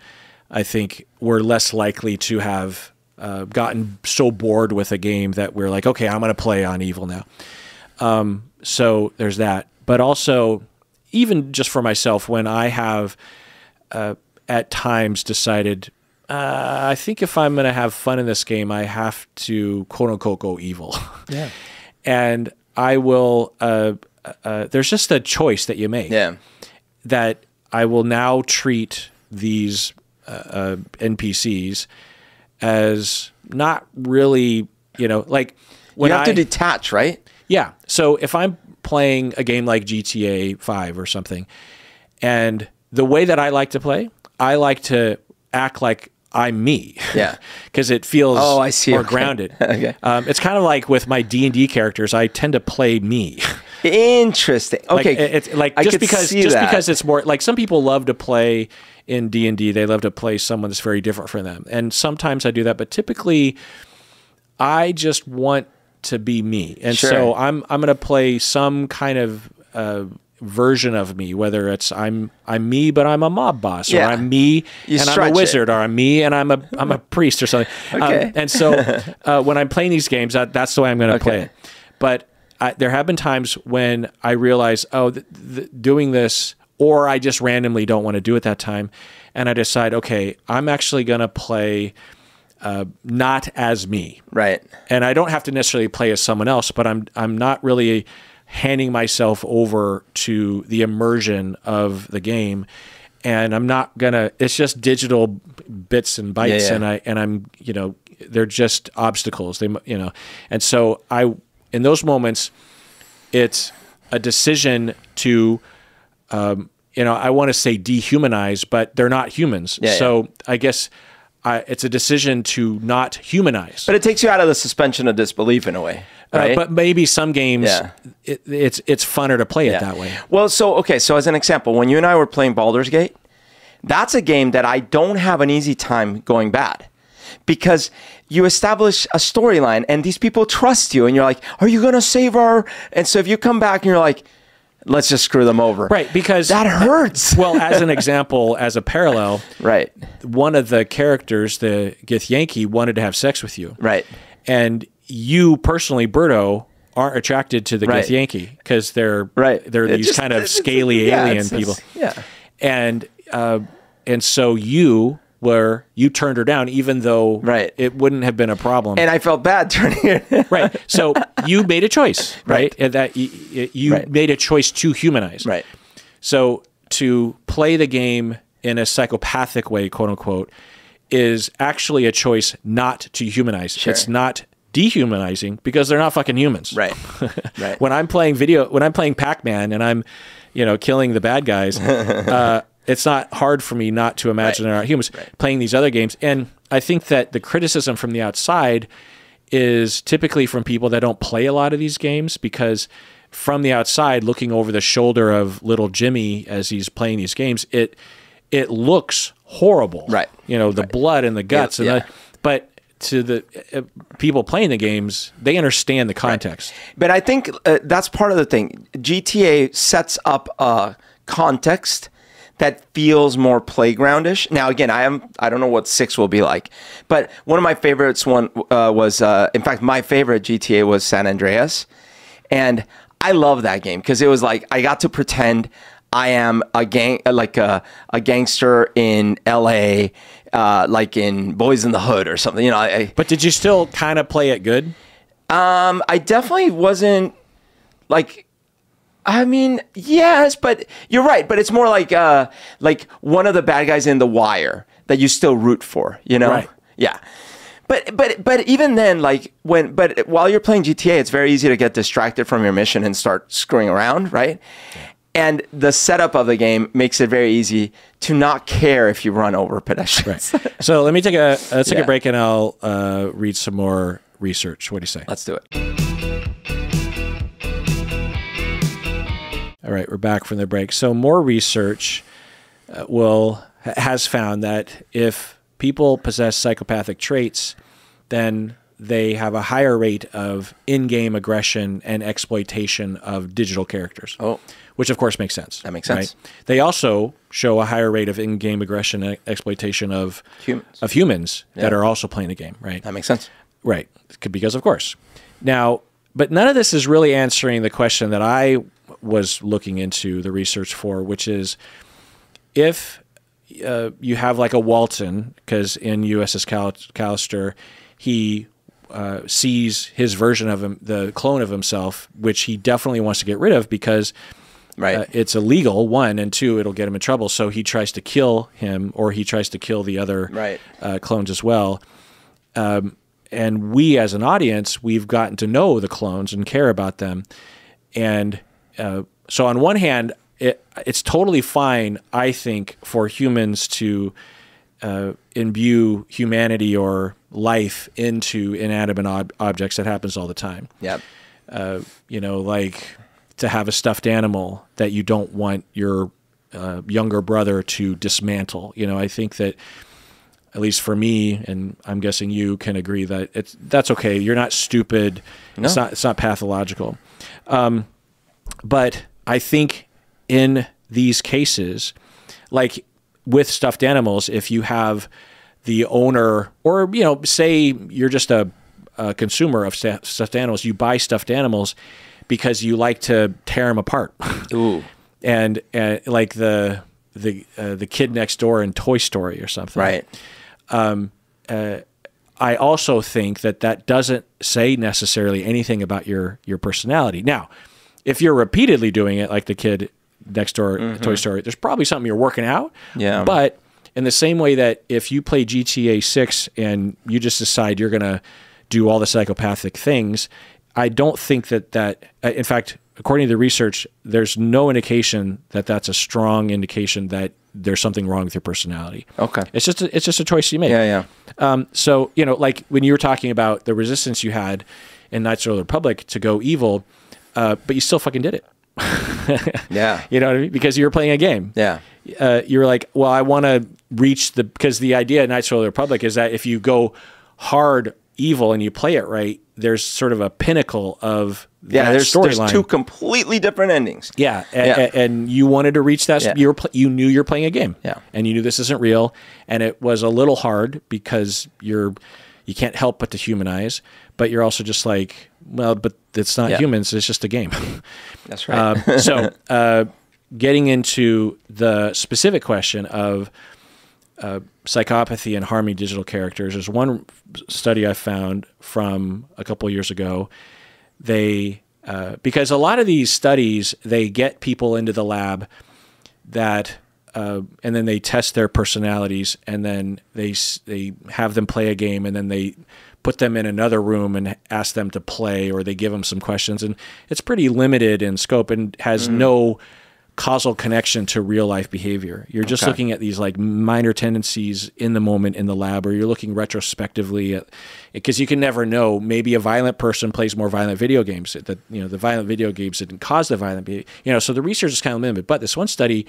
Speaker 1: I think we're less likely to have gotten so bored with a game that we're like, okay, I'm going to play on evil now. So there's that. But also, even just for myself, when I have at times decided, I think if I'm going to have fun in this game, I have to quote unquote go evil.
Speaker 2: Yeah.
Speaker 1: And I will, there's just a choice that you make.
Speaker 2: Yeah.
Speaker 1: That I will now treat these NPCs as not really, like when
Speaker 2: you have to detach, right?
Speaker 1: Yeah. So if I'm playing a game like GTA 5 or something, and the way that I like to play, I like to act like I'm me.
Speaker 2: Yeah.
Speaker 1: Because it feels
Speaker 2: I see.
Speaker 1: more
Speaker 2: Okay.
Speaker 1: grounded.
Speaker 2: Okay.
Speaker 1: It's kind of like with my D&D characters, I tend to play me.
Speaker 2: Interesting. Okay.
Speaker 1: It's like
Speaker 2: I
Speaker 1: just
Speaker 2: could
Speaker 1: because
Speaker 2: see that.
Speaker 1: because it's more like some people love to play in D&D, they love to play someone that's very different from them. And sometimes I do that, but typically I just want to be me. And
Speaker 2: Sure.
Speaker 1: so I'm going to play some kind of version of me, whether it's I'm me but I'm a mob boss, or
Speaker 2: Yeah.
Speaker 1: I'm me
Speaker 2: You
Speaker 1: and I'm
Speaker 2: stretch
Speaker 1: a wizard,
Speaker 2: it.
Speaker 1: or I'm me and I'm a priest or something.
Speaker 2: Okay.
Speaker 1: And so when I'm playing these games, that's the way I'm going to play it. But there have been times when I realize, doing this, or I just randomly don't want to do it that time, and I decide, okay, I'm actually going to play not as me.
Speaker 2: Right.
Speaker 1: And I don't have to necessarily play as someone else, but I'm not really handing myself over to the immersion of the game, and I'm not gonna. It's just digital bits and bytes,
Speaker 2: Yeah.
Speaker 1: and I'm they're just obstacles. And so in those moments, it's a decision to I want to say dehumanize, but they're not humans.
Speaker 2: Yeah,
Speaker 1: so I guess it's a decision to not humanize.
Speaker 2: But it takes you out of the suspension of disbelief in a way. Right?
Speaker 1: But maybe some games,
Speaker 2: Yeah.
Speaker 1: it's funner to play it that way.
Speaker 2: Well, so as an example, when you and I were playing Baldur's Gate, that's a game that I don't have an easy time going bad, because you establish a storyline and these people trust you, and you're like, are you going to save our... And so if you come back and you're like, let's just screw them over.
Speaker 1: Right, because...
Speaker 2: That hurts.
Speaker 1: Well, as an example, as a parallel,
Speaker 2: right,
Speaker 1: one of the characters, the Githyanki, wanted to have sex with you.
Speaker 2: Right.
Speaker 1: And you personally, Berto, aren't attracted to the Githyanki because they're these kind of scaly alien people.
Speaker 2: Yeah.
Speaker 1: And so you turned her down, even though it wouldn't have been a problem.
Speaker 2: And I felt bad turning her.
Speaker 1: Right. So you made a choice, right? And that you made a choice to humanize.
Speaker 2: Right.
Speaker 1: So to play the game in a psychopathic way, quote unquote, is actually a choice not to humanize.
Speaker 2: Sure.
Speaker 1: It's not dehumanizing because they're not fucking humans.
Speaker 2: Right. Right.
Speaker 1: When I'm playing Pac-Man and I'm, killing the bad guys, it's not hard for me not to imagine they're not humans playing these other games. And I think that the criticism from the outside is typically from people that don't play a lot of these games, because from the outside, looking over the shoulder of little Jimmy as he's playing these games, it looks horrible.
Speaker 2: Right.
Speaker 1: The blood and the guts.
Speaker 2: Yeah.
Speaker 1: But to the people playing the games, they understand the context.
Speaker 2: Right. But I think that's part of the thing. GTA sets up a context that feels more playgroundish. Now, again, I don't know what 6 will be like, but one of my favorites was, in fact, my favorite GTA was San Andreas. And I love that game because it was like, I got to pretend I am a gangster in LA, like in Boys in the Hood or something,
Speaker 1: But did you still kind of play it good?
Speaker 2: I definitely wasn't like, I mean, yes, but you're right. But it's more like one of the bad guys in The Wire that you still root for,
Speaker 1: Right.
Speaker 2: Yeah. But even then, while you're playing GTA, it's very easy to get distracted from your mission and start screwing around, right? Yeah. And the setup of the game makes it very easy to not care if you run over pedestrians.
Speaker 1: Right. So let's take a break, and I'll read some more research. What do you say?
Speaker 2: Let's do it.
Speaker 1: All right, we're back from the break. So more research has found that if people possess psychopathic traits, then they have a higher rate of in-game aggression and exploitation of digital characters.
Speaker 2: Oh.
Speaker 1: Which, of course, makes sense.
Speaker 2: That makes sense.
Speaker 1: Right? They also show a higher rate of in-game aggression and exploitation of humans that are also playing the game, right?
Speaker 2: That makes sense.
Speaker 1: Right. Because, of course. Now, but none of this is really answering the question that I was looking into the research for, which is if you have like a Walton, because in USS Callister, he sees his version of him, the clone of himself, which he definitely wants to get rid of because it's illegal, one, and two, it'll get him in trouble. So he tries to kill him, or he tries to kill the other clones as well. And we, as an audience, we've gotten to know the clones and care about them. And so on one hand, it's totally fine, I think, for humans to imbue humanity or life into inanimate objects. That happens all the time.
Speaker 2: Yep.
Speaker 1: You know, like to have a stuffed animal that you don't want your younger brother to dismantle. You know, I think that, at least for me, and I'm guessing you can agree that that's okay. You're not stupid. No. It's not pathological. But I think in these cases, like with stuffed animals, if you have the owner, or, you know, say you're just a consumer of stuffed animals, you buy stuffed animals because you like to tear them apart.
Speaker 2: Ooh.
Speaker 1: and like the kid next door in Toy Story or something.
Speaker 2: Right.
Speaker 1: I also think that doesn't say necessarily anything about your personality. Now, if you're repeatedly doing it, like the kid next door, Toy Story, there's probably something you're working out.
Speaker 2: Yeah.
Speaker 1: But in the same way that if you play GTA 6 and you just decide you're going to do all the psychopathic things, I don't think that in fact, according to the research, there's no indication that that's a strong indication that there's something wrong with your personality. Okay. It's just a choice you make.
Speaker 2: Yeah, yeah.
Speaker 1: So, you know, like when you were talking about the resistance you had in Knights of the Republic to go evil, but you still fucking did it.
Speaker 2: Yeah.
Speaker 1: You know what I mean? Because you were playing a game.
Speaker 2: Yeah.
Speaker 1: You were like, well, I want to reach because the idea of Knights of the Republic is that if you go hard evil and you play it right, there's sort of a pinnacle of
Speaker 2: there's two completely different endings.
Speaker 1: Yeah, and you wanted to reach that. Yeah. You knew you're playing a game.
Speaker 2: Yeah,
Speaker 1: and you knew this isn't real, and it was a little hard because you can't help but to humanize, but you're also just like, well, but it's not humans. It's just a game.
Speaker 2: That's right.
Speaker 1: So, getting into the specific question of psychopathy and harming digital characters, there's one study I found from a couple of years ago. They because a lot of these studies, they get people into the lab that and then they test their personalities, and then they have them play a game, and then they put them in another room and ask them to play, or they give them some questions, and it's pretty limited in scope and has no causal connection to real life behavior. You're just looking at these like minor tendencies in the moment in the lab, or you're looking retrospectively at, because you can never know. Maybe a violent person plays more violent video games. That, you know, the violent video games didn't cause the violent behavior. You know, so the research is kind of limited. But this one study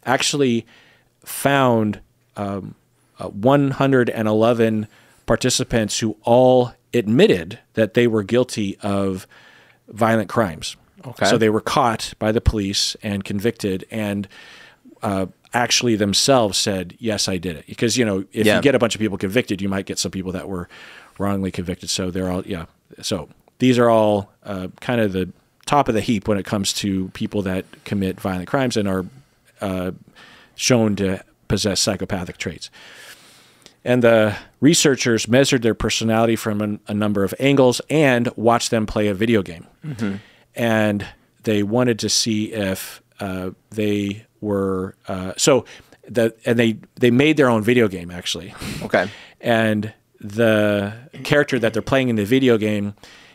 Speaker 1: actually found 111 participants who all admitted that they were guilty of violent crimes. Okay. So they were caught by the police and convicted, and actually themselves said, yes, I did it. Because, you know, if you get a bunch of people convicted, you might get some people that were wrongly convicted. So they're all, So these are all kind of the top of the heap when it comes to people that commit violent crimes and are shown to possess psychopathic traits. And the researchers measured their personality from a number of angles and watched them play a video game. Mm-hmm. And they wanted to see if they were they made their own video game, actually. Okay. And the character that they're playing in the video game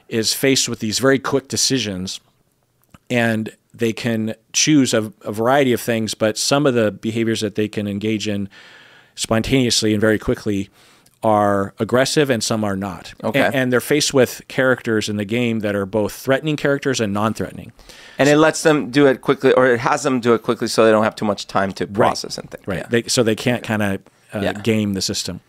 Speaker 1: is faced with these very quick decisions, and they can choose a variety of things, but some of the behaviors that they can engage in spontaneously and very quickly are aggressive, and some are not. Okay. And they're faced with characters in the game that are both threatening characters and non-threatening.
Speaker 2: And it lets them do it quickly, or it has them do it quickly so they don't have too much time to process and think.
Speaker 1: Right. Yeah. So they can't kind of game the system.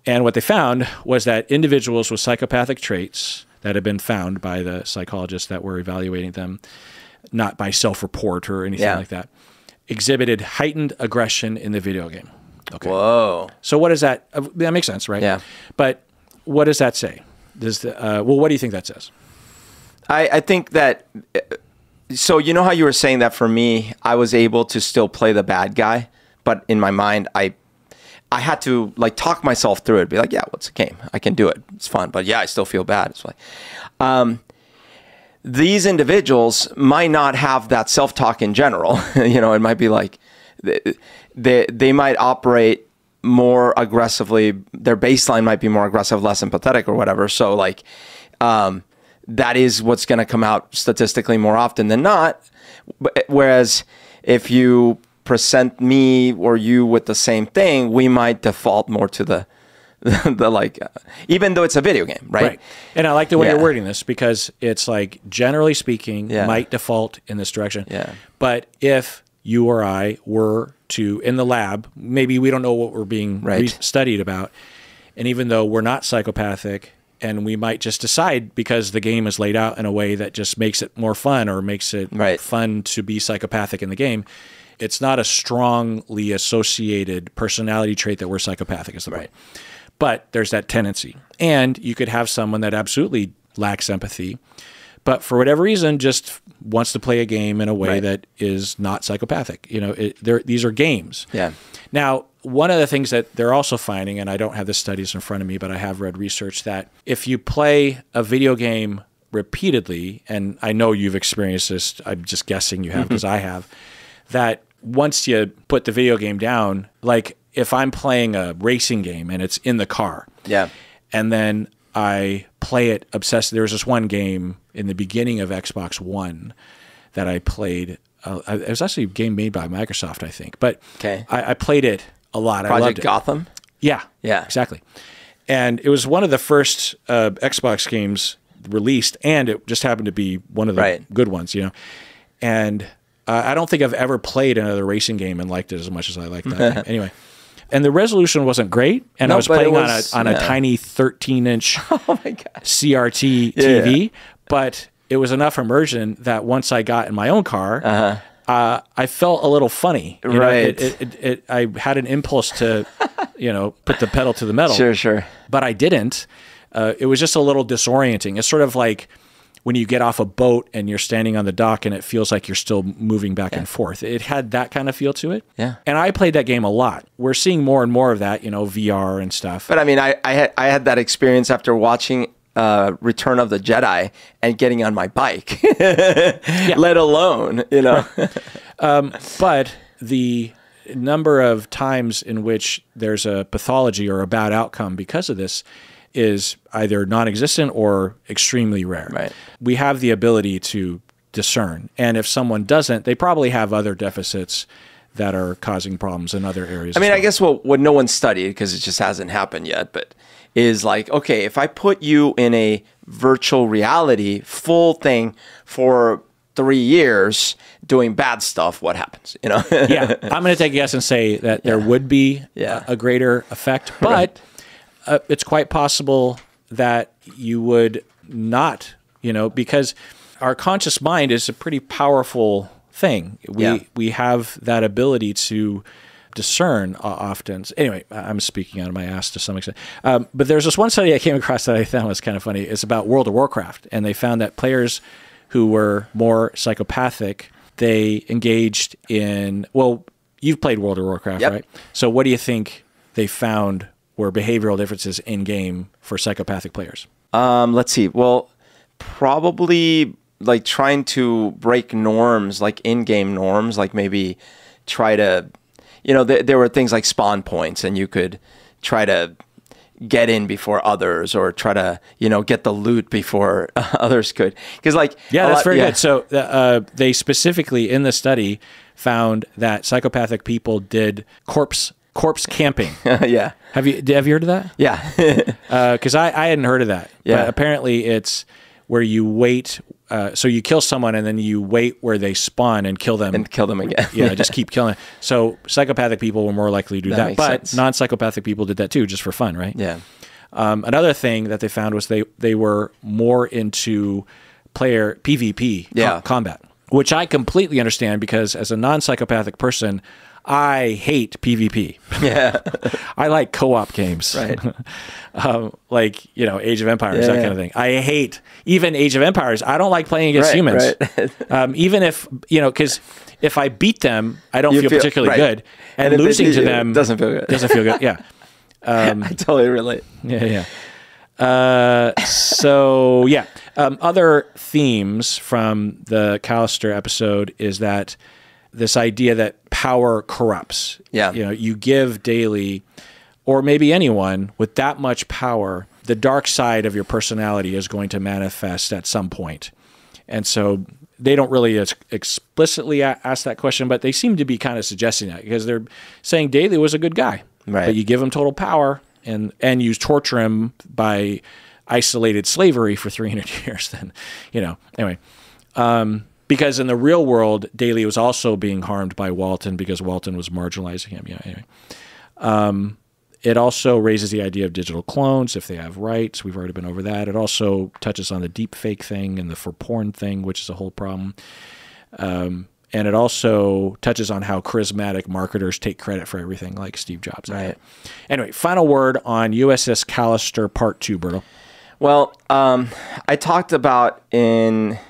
Speaker 1: And what they found was that individuals with psychopathic traits that had been found by the psychologists that were evaluating them, not by self-report or anything like that, exhibited heightened aggression in the video game. Okay.
Speaker 2: Whoa.
Speaker 1: So what does that? That makes sense, right?
Speaker 2: Yeah.
Speaker 1: But what does that say? What do you think that says?
Speaker 2: I think that So you know how you were saying that for me, I was able to still play the bad guy, but in my mind, I had to like talk myself through it. Be like, yeah, what's a game? I can do it. It's fun. But yeah, I still feel bad. It's like, these individuals might not have that self-talk in general. You know, it might be like they might operate more aggressively. Their baseline might be more aggressive, less empathetic or whatever. So like, that is what's going to come out statistically more often than not. Whereas if you present me or you with the same thing, we might default more to the like, even though it's a video game, right?
Speaker 1: And I like the way you're wording this, because it's like, generally speaking, might default in this direction.
Speaker 2: Yeah.
Speaker 1: But if you or I were to, in the lab, maybe we don't know what we're being studied about, and even though we're not psychopathic, and we might just decide, because the game is laid out in a way that just makes it more fun, or makes it fun to be psychopathic in the game, it's not a strongly associated personality trait that we're psychopathic, is the point. But there's that tendency. And you could have someone that absolutely lacks empathy, but for whatever reason just wants to play a game in a way that is not psychopathic. You know, these are games.
Speaker 2: Yeah.
Speaker 1: Now, one of the things that they're also finding, and I don't have the studies in front of me, but I have read research that if you play a video game repeatedly, and I know you've experienced this, I'm just guessing you have because I have, that once you put the video game down, like if I'm playing a racing game and it's in the car, and then I play it obsessively. There was this one game in the beginning of Xbox One that I played. It was actually a game made by Microsoft, I think. But I played it a lot. I loved it.
Speaker 2: Gotham?
Speaker 1: Yeah. Exactly. And it was one of the first Xbox games released, and it just happened to be one of the good ones, you know. And I don't think I've ever played another racing game and liked it as much as I liked that game. Anyway. And the resolution wasn't great, and I was playing on a tiny 13-inch CRT TV, but it was enough immersion that once I got in my own car, I felt a little funny. You know, I had an impulse to, you know, put the pedal to the metal.
Speaker 2: Sure.
Speaker 1: But I didn't. It was just a little disorienting. It's sort of like when you get off a boat and you're standing on the dock and it feels like you're still moving back and forth. It had that kind of feel to it.
Speaker 2: Yeah.
Speaker 1: And I played that game a lot. We're seeing more and more of that, you know, VR and stuff.
Speaker 2: But I mean, I had that experience after watching Return of the Jedi and getting on my bike, let alone, you know.
Speaker 1: But the number of times in which there's a pathology or a bad outcome because of this is either non-existent or extremely rare. We have the ability to discern. And if someone doesn't, they probably have other deficits that are causing problems in other areas.
Speaker 2: I mean, I guess what no one studied, because it just hasn't happened yet, but is like, okay, if I put you in a virtual reality full thing for 3 years doing bad stuff, what happens? You know?
Speaker 1: I'm going to take a guess and say that there would be a greater effect, but it's quite possible that you would not, you know, because our conscious mind is a pretty powerful thing. We have that ability to discern often. Anyway, I'm speaking out of my ass to some extent. But there's this one study I came across that I thought was kind of funny. It's about World of Warcraft, and they found that players who were more psychopathic, they engaged in, well, you've played World of Warcraft, right? So what do you think they found were behavioral differences in game for psychopathic players?
Speaker 2: Let's see. Well, probably like trying to break norms, like in-game norms, like maybe try to, you know, there were things like spawn points, and you could try to get in before others, or try to, you know, get the loot before others could. Because like,
Speaker 1: that's very good. So they specifically in the study found that psychopathic people did corpse camping. Have you heard of that? Because I hadn't heard of that. But apparently it's where you wait. So you kill someone and then you wait where they spawn and kill them.
Speaker 2: And kill them again.
Speaker 1: Just keep killing. So psychopathic people were more likely to do that. But non-psychopathic people did that too, just for fun, right? Another thing that they found was they were more into player PvP combat, which I completely understand, because as a non-psychopathic person, I hate PvP.
Speaker 2: Yeah.
Speaker 1: I like co-op games.
Speaker 2: Right.
Speaker 1: Like, you know, Age of Empires, that kind of thing. I hate even Age of Empires. I don't like playing against humans. Right. Even if, you know, because if I beat them, I don't feel particularly good. And losing to them
Speaker 2: doesn't feel good.
Speaker 1: Doesn't feel good. Yeah.
Speaker 2: I totally relate.
Speaker 1: Yeah. So yeah, other themes from the Callister episode is that this idea that power corrupts.
Speaker 2: Yeah.
Speaker 1: You know, you give Daly, or maybe anyone with that much power, the dark side of your personality is going to manifest at some point. And so they don't really explicitly ask that question, but they seem to be kind of suggesting that, because they're saying Daly was a good guy.
Speaker 2: Right.
Speaker 1: But you give him total power and you torture him by isolated slavery for 300 years, then, you know, anyway. Because in the real world, Daly was also being harmed by Walton because Walton was marginalizing him. Yeah, anyway. It also raises the idea of digital clones, if they have rights. We've already been over that. It also touches on the deep fake thing and the for porn thing, which is a whole problem. And it also touches on how charismatic marketers take credit for everything, like Steve Jobs.
Speaker 2: Right.
Speaker 1: Anyway, final word on USS Callister Part 2, Berto.
Speaker 2: Well, I talked about in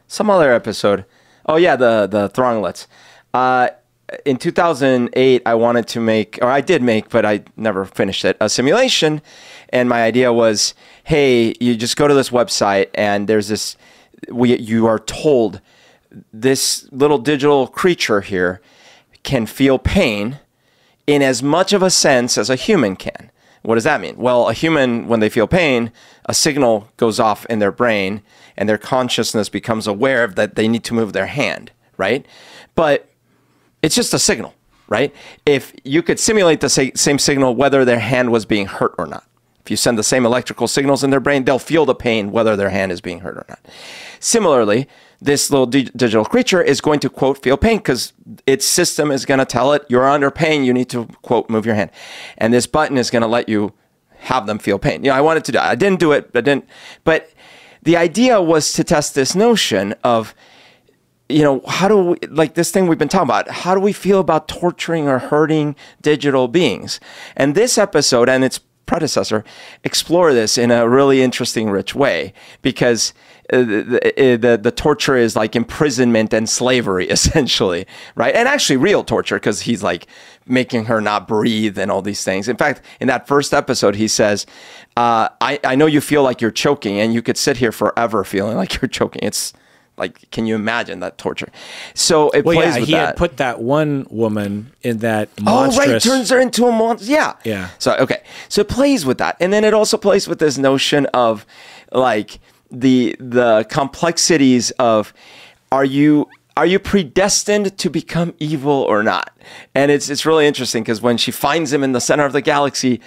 Speaker 2: some other episode. Oh, yeah, the Thronglets. In 2008, I wanted to make, or I did make, but I never finished it, a simulation. And my idea was, hey, you just go to this website and there's this, you are told this little digital creature here can feel pain in as much of a sense as a human can. What does that mean? Well, a human, when they feel pain, a signal goes off in their brain and their consciousness becomes aware of that they need to move their hand, right? But it's just a signal, right? If you could simulate the same signal, whether their hand was being hurt or not. If you send the same electrical signals in their brain, they'll feel the pain whether their hand is being hurt or not. Similarly, this little digital creature is going to, quote, feel pain because its system is going to tell it, you're under pain, you need to, quote, move your hand. And this button is going to let you have them feel pain. You know, I wanted to do it. I didn't do it. But the idea was to test this notion of, you know, how do we, like this thing we've been talking about, how do we feel about torturing or hurting digital beings? And this episode and its predecessor explore this in a really interesting, rich way, because the torture is like imprisonment and slavery, essentially, right? And actually real torture, because he's like making her not breathe and all these things. In fact, in that first episode, he says, I know you feel like you're choking, and you could sit here forever feeling like you're choking. It's like, can you imagine that torture? So it plays with that.
Speaker 1: He had put that one woman in that monstrous...
Speaker 2: Oh, right, turns her into a monster. Yeah.
Speaker 1: Yeah.
Speaker 2: So, okay. So it plays with that. And then it also plays with this notion of, like, the complexities of, are you predestined to become evil or not? And it's really interesting, because when she finds him in the center of the galaxy,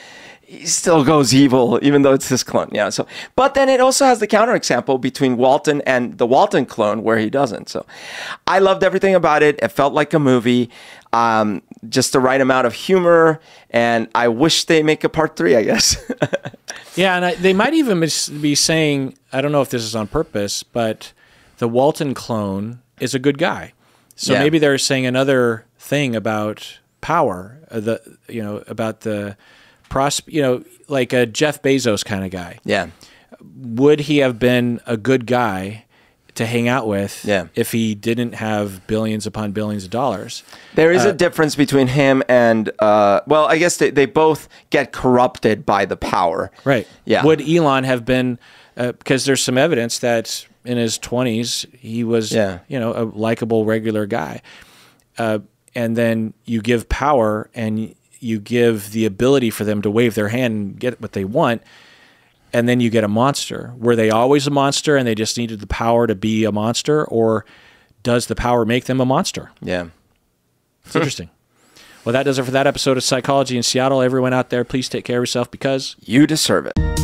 Speaker 2: he still goes evil, even though it's this clone. Yeah. So, but then it also has the counterexample between Walton and the Walton clone, where he doesn't. So, I loved everything about it. It felt like a movie, just the right amount of humor, and I wish they make a part 3, I guess.
Speaker 1: Yeah, and they might even be saying, I don't know if this is on purpose, but the Walton clone is a good guy. So maybe they're saying another thing about power, about the like a Jeff Bezos kind of guy.
Speaker 2: Yeah.
Speaker 1: Would he have been a good guy to hang out with if he didn't have billions upon billions of dollars?
Speaker 2: There is a difference between him and, well, I guess they both get corrupted by the power.
Speaker 1: Right.
Speaker 2: Yeah.
Speaker 1: Would Elon have been, because there's some evidence that in his 20s, he was, a likable, regular guy. And then you give power and you give the ability for them to wave their hand and get what they want, and then you get a monster. Were they always a monster and they just needed the power to be a monster, or does the power make them a monster?
Speaker 2: Yeah.
Speaker 1: It's interesting. Well, that does it for that episode of Psychology in Seattle. Everyone out there, please take care of yourself, because
Speaker 2: you deserve it.